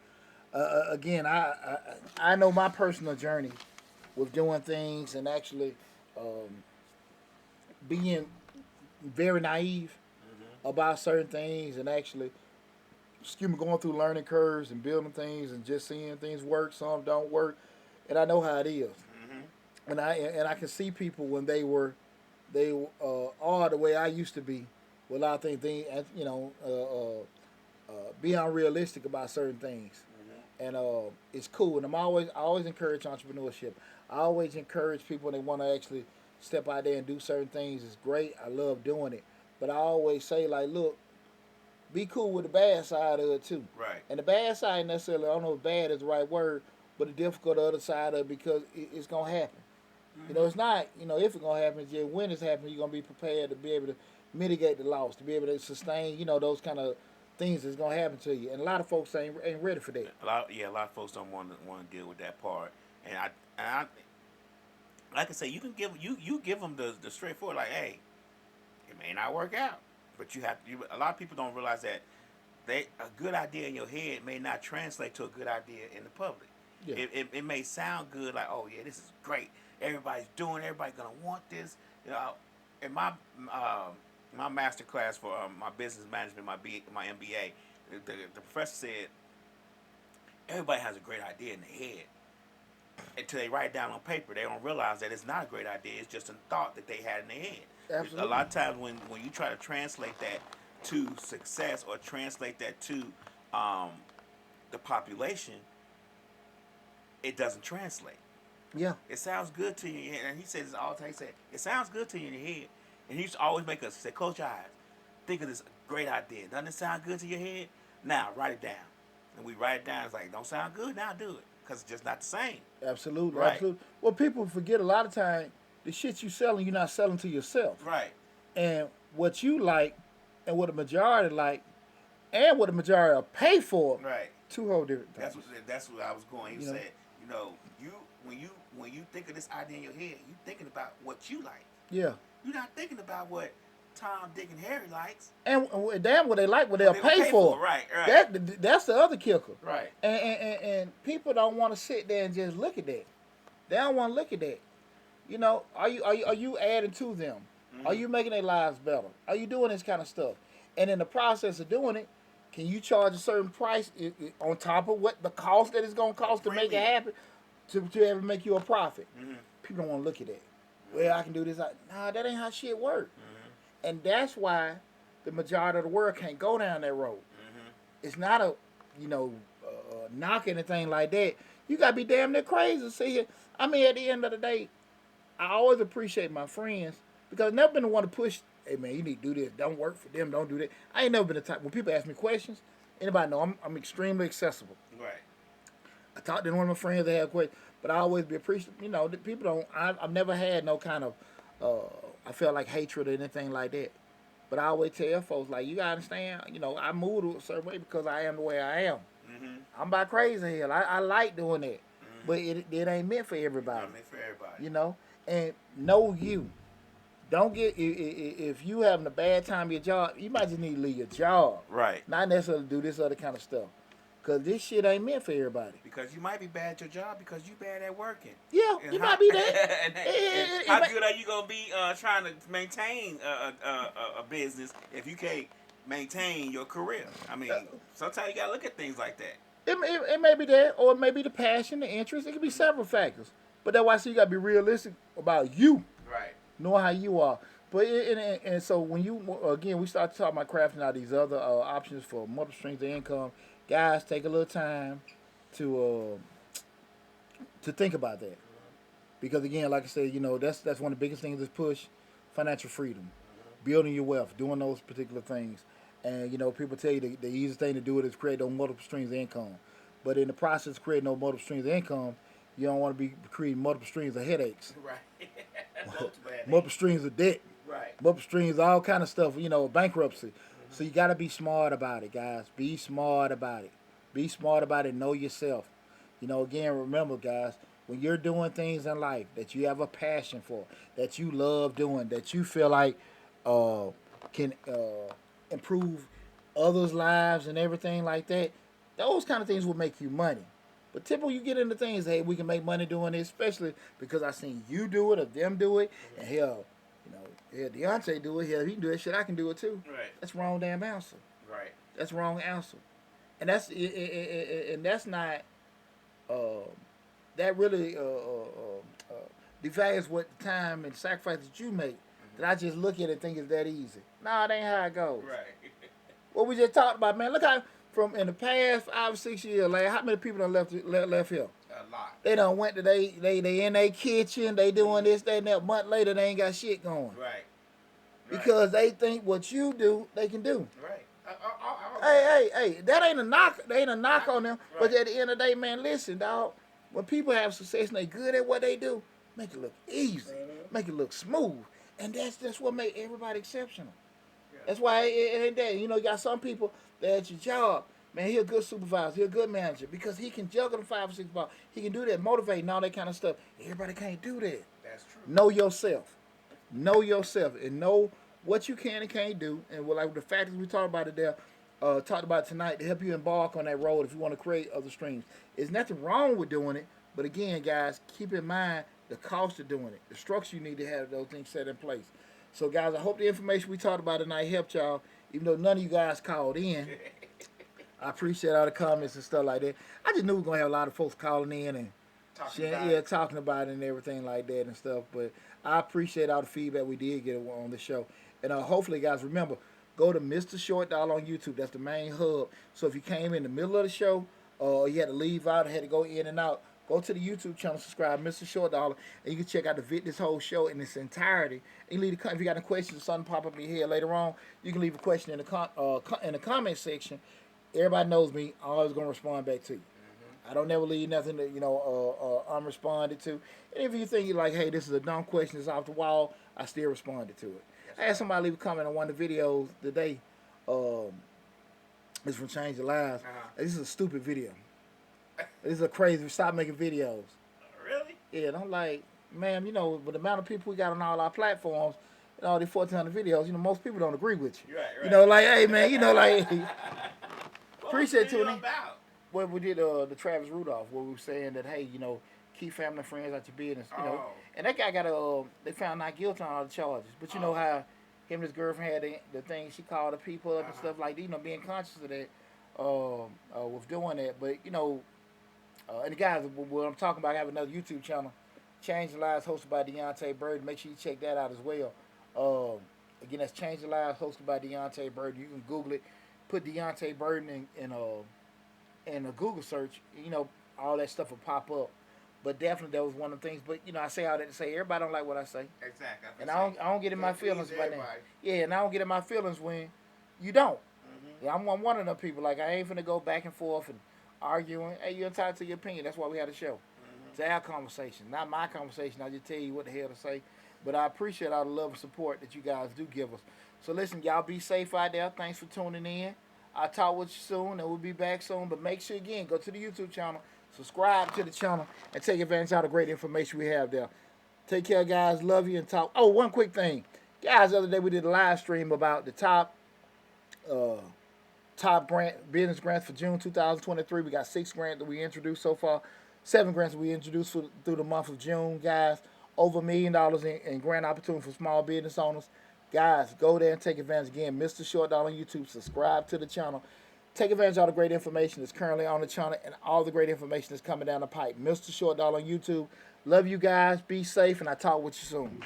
again, I know my personal journey with doing things and actually being very naive about certain things and actually, going through learning curves and building things and just seeing things work, some don't work, and I know how it is. And I can see people when they are the way I used to be, without being unrealistic about certain things. And it's cool. And I always encourage entrepreneurship. I always encourage people when they want to actually step out there and do certain things. It's great. I love doing it. But I always say, like, look, be cool with the bad side of it too. Right. And the bad side necessarily, I don't know if bad is the right word, but the difficult other side of it, because it's gonna happen. You know, it's not, if it's gonna happen, it's just when it's happening, you're gonna be prepared to be able to mitigate the loss, to be able to sustain, those kind of things that's gonna happen to you. And a lot of folks ain't ready for that. A lot of folks don't want to deal with that part. And I like I say, you can give them the straightforward, like, hey, it may not work out, but a lot of people don't realize that a good idea in your head may not translate to a good idea in the public. Yeah. It may sound good, like, oh yeah, this is great. Everybody's doing. Everybody's gonna want this. In my master class for my business management, my MBA, the professor said everybody has a great idea in their head. Until they write it down on paper, they don't realize that it's not a great idea. It's just a thought that they had in their head. Absolutely. A lot of times when you try to translate that to success or translate that to the population, it doesn't translate. Yeah. It sounds good to you. And he says this all the time. He said, it sounds good to you in your head. And he used to always make us say, close your eyes. Think of this great idea. Doesn't it sound good to your head? Now, write it down. And we write it down. It's like, don't sound good? Now do it. Because it's just not the same. Absolutely. Right. Absolutely. Well, people forget a lot of time, the shit you selling, you're not selling to yourself. Right. And what you like and what the majority like and what the majority will pay for. Right. Two whole different things. That's what I was going. He said, when you think of this idea in your head, you thinking about what you like. Yeah. You're not thinking about what Tom, Dick, and Harry likes. And damn what they like, what they'll pay for. Right. That's the other kicker. Right. And people don't want to sit there and just look at that. They don't want to look at that. Are you adding to them? Mm-hmm. Are you making their lives better? Are you doing this kind of stuff? And in the process of doing it, can you charge a certain price on top of what the cost that it's going to cost to make it happen, to ever make you a profit? Mm-hmm. People don't want to look at that. Well, I can do this. Nah, that ain't how shit work. Mm-hmm. And that's why the majority of the world can't go down that road. Mm-hmm. It's not a, knock anything like that. You got to be damn near crazy to see it. I mean, at the end of the day, I always appreciate my friends because I've never been the one to push, hey, man, you need to do this. Don't work for them. Don't do that. I ain't never been the type. When people ask me questions, anybody know I'm extremely accessible. Right. I talked to one of my friends that had questions, but I always be appreciative. The people don't, I've never had no kind of, I felt like hatred or anything like that. But I always tell folks, like, you got to understand, I move a certain way because I am the way I am. Mm-hmm. I'm about crazy hell. I like doing that. Mm-hmm. But it ain't meant for everybody. Not meant for everybody. And know you. Don't get, if you having a bad time at your job, you might just need to leave your job. Right. Not necessarily do this other kind of stuff. Because this shit ain't meant for everybody. Because you might be bad at your job because you bad at working. Yeah, you might be that. How good are you going to be trying to maintain a business if you can't maintain your career? I mean, sometimes you got to look at things like that. It may be that, or it may be the passion, the interest. It could be several factors. But that's why I say you got to be realistic about you. Right. Knowing how you are. But and so when you again we start talking about crafting out these other options for multiple streams of income, guys, take a little time to think about that because again, like I said, that's one of the biggest things is push financial freedom, building your wealth, doing those particular things, and people tell you the easiest thing to do it is create those multiple streams of income, but in the process of creating those multiple streams of income, you don't want to be creating multiple streams of headaches, Right. multiple streams of debt. Right. Multiple streams, all kind of stuff, bankruptcy. So you got to be smart about it, guys. Be smart about it. Be smart about it. Know yourself. Again, remember, guys, when you're doing things in life that you have a passion for, that you love doing, that you feel like can improve others' lives and everything like that, those kind of things will make you money. But typically, you get into things, hey, we can make money doing this, especially because I seen you do it or them do it, and hell, Deontay do it. Hell, he can do it. Shit, I can do it too. Right. That's wrong damn answer. Right. That's wrong answer, and that's not that really devalues what time and sacrifice that you make. That I just look at it and think it's that easy. Nah, it ain't how it goes. Right. What we just talked about, man. Look how from in the past 5 or 6 years, like how many people done left here? A lot. They done went to they in their kitchen. They doing this, that, and that. A month later, they ain't got shit going. Right. Because they think what you do, they can do. Right. Hey, that ain't a knock. They ain't a knock on them. Right. But at the end of the day, man, listen, dog. When people have success and they good at what they do, make it look easy, make it look smooth, and that's what make everybody exceptional. Yeah. That's why it ain't that. You got some people that at your job, man, he a good supervisor, he a good manager because he can juggle the 5 or 6 balls. He can do that, motivate and all that kind of stuff. Everybody can't do that. That's true. Know yourself. Know yourself and know what you can and can't do. And like the factors we talked about it there, talked about tonight to help you embark on that road if you want to create other streams. There's nothing wrong with doing it, but again, guys, keep in mind the cost of doing it, the structure you need to have those things set in place. So, guys, I hope the information we talked about tonight helped y'all, even though none of you guys called in. I appreciate all the comments and stuff like that. I just knew we were going to have a lot of folks calling in and talking about it and everything like that and stuff. But I appreciate all the feedback we did get on the show. And hopefully, guys, remember, go to Mr. Short Dollar on YouTube. That's the main hub. So if you came in the middle of the show or you had to leave out or had to go in and out, go to the YouTube channel, subscribe, Mr. Short Dollar, and you can check out this whole show in its entirety. And you if you got any questions or something pop up in your head later on, you can leave a question in the comment section. Everybody knows me. I'm always going to respond back to you. I don't never leave nothing that, unresponded to. And if you think you're like, hey, this is a dumb question, it's off the wall, I still responded to it. I had somebody leave a comment on one of the videos today. It's from Change Your Lives. This is a stupid video. This is a crazy. Stop making videos. Really? Yeah, and I'm like, ma'am, with the amount of people we got on all our platforms and all these 1,400 videos, most people don't agree with you. Right. Like, hey, man, like, appreciate tuning in. Well, we did the Travis Rudolph, where we were saying that, hey, keep family and friends out your business, And that guy got they found not guilty on all the charges. But you know how him and his girlfriend had the thing, she called the people up and stuff like that, being conscious of that, with doing that. But, and the guys, what I'm talking about, I have another YouTube channel, Change the Lives, hosted by Deontay Burden. Make sure you check that out as well. Again, that's Change the Lives, hosted by Deontay Burden. You can Google it. Put Deontay Burden in a Google search. All that stuff will pop up. But definitely that was one of the things. But, I say all that to say everybody don't like what I say. Exactly. And I don't get in my feelings about that. Yeah, and I don't get in my feelings when you don't. Yeah, I'm one of them people. Like, I ain't finna go back and forth and arguing. Hey, you're entitled to your opinion. That's why we had a show. It's our conversation, not my conversation. I just tell you what the hell to say. But I appreciate all the love and support that you guys do give us. So listen, y'all be safe out there. Thanks for tuning in. I'll talk with you soon, and we'll be back soon. But make sure, again, go to the YouTube channel, subscribe to the channel, and take advantage of all the great information we have there. Take care, guys. Love you and talk. Oh, one quick thing. Guys, the other day we did a live stream about the top business grants for June 2023. We got 6 grants that we introduced so far. 7 grants that we introduced through the month of June, guys. Over $1 million in grant opportunity for small business owners. Guys, go there and take advantage. Again, Mr. Short Dollar on YouTube. Subscribe to the channel. Take advantage of all the great information that's currently on the channel and all the great information that's coming down the pipe. Mr. Short Dollar on YouTube. Love you guys. Be safe, and I'll talk with you soon.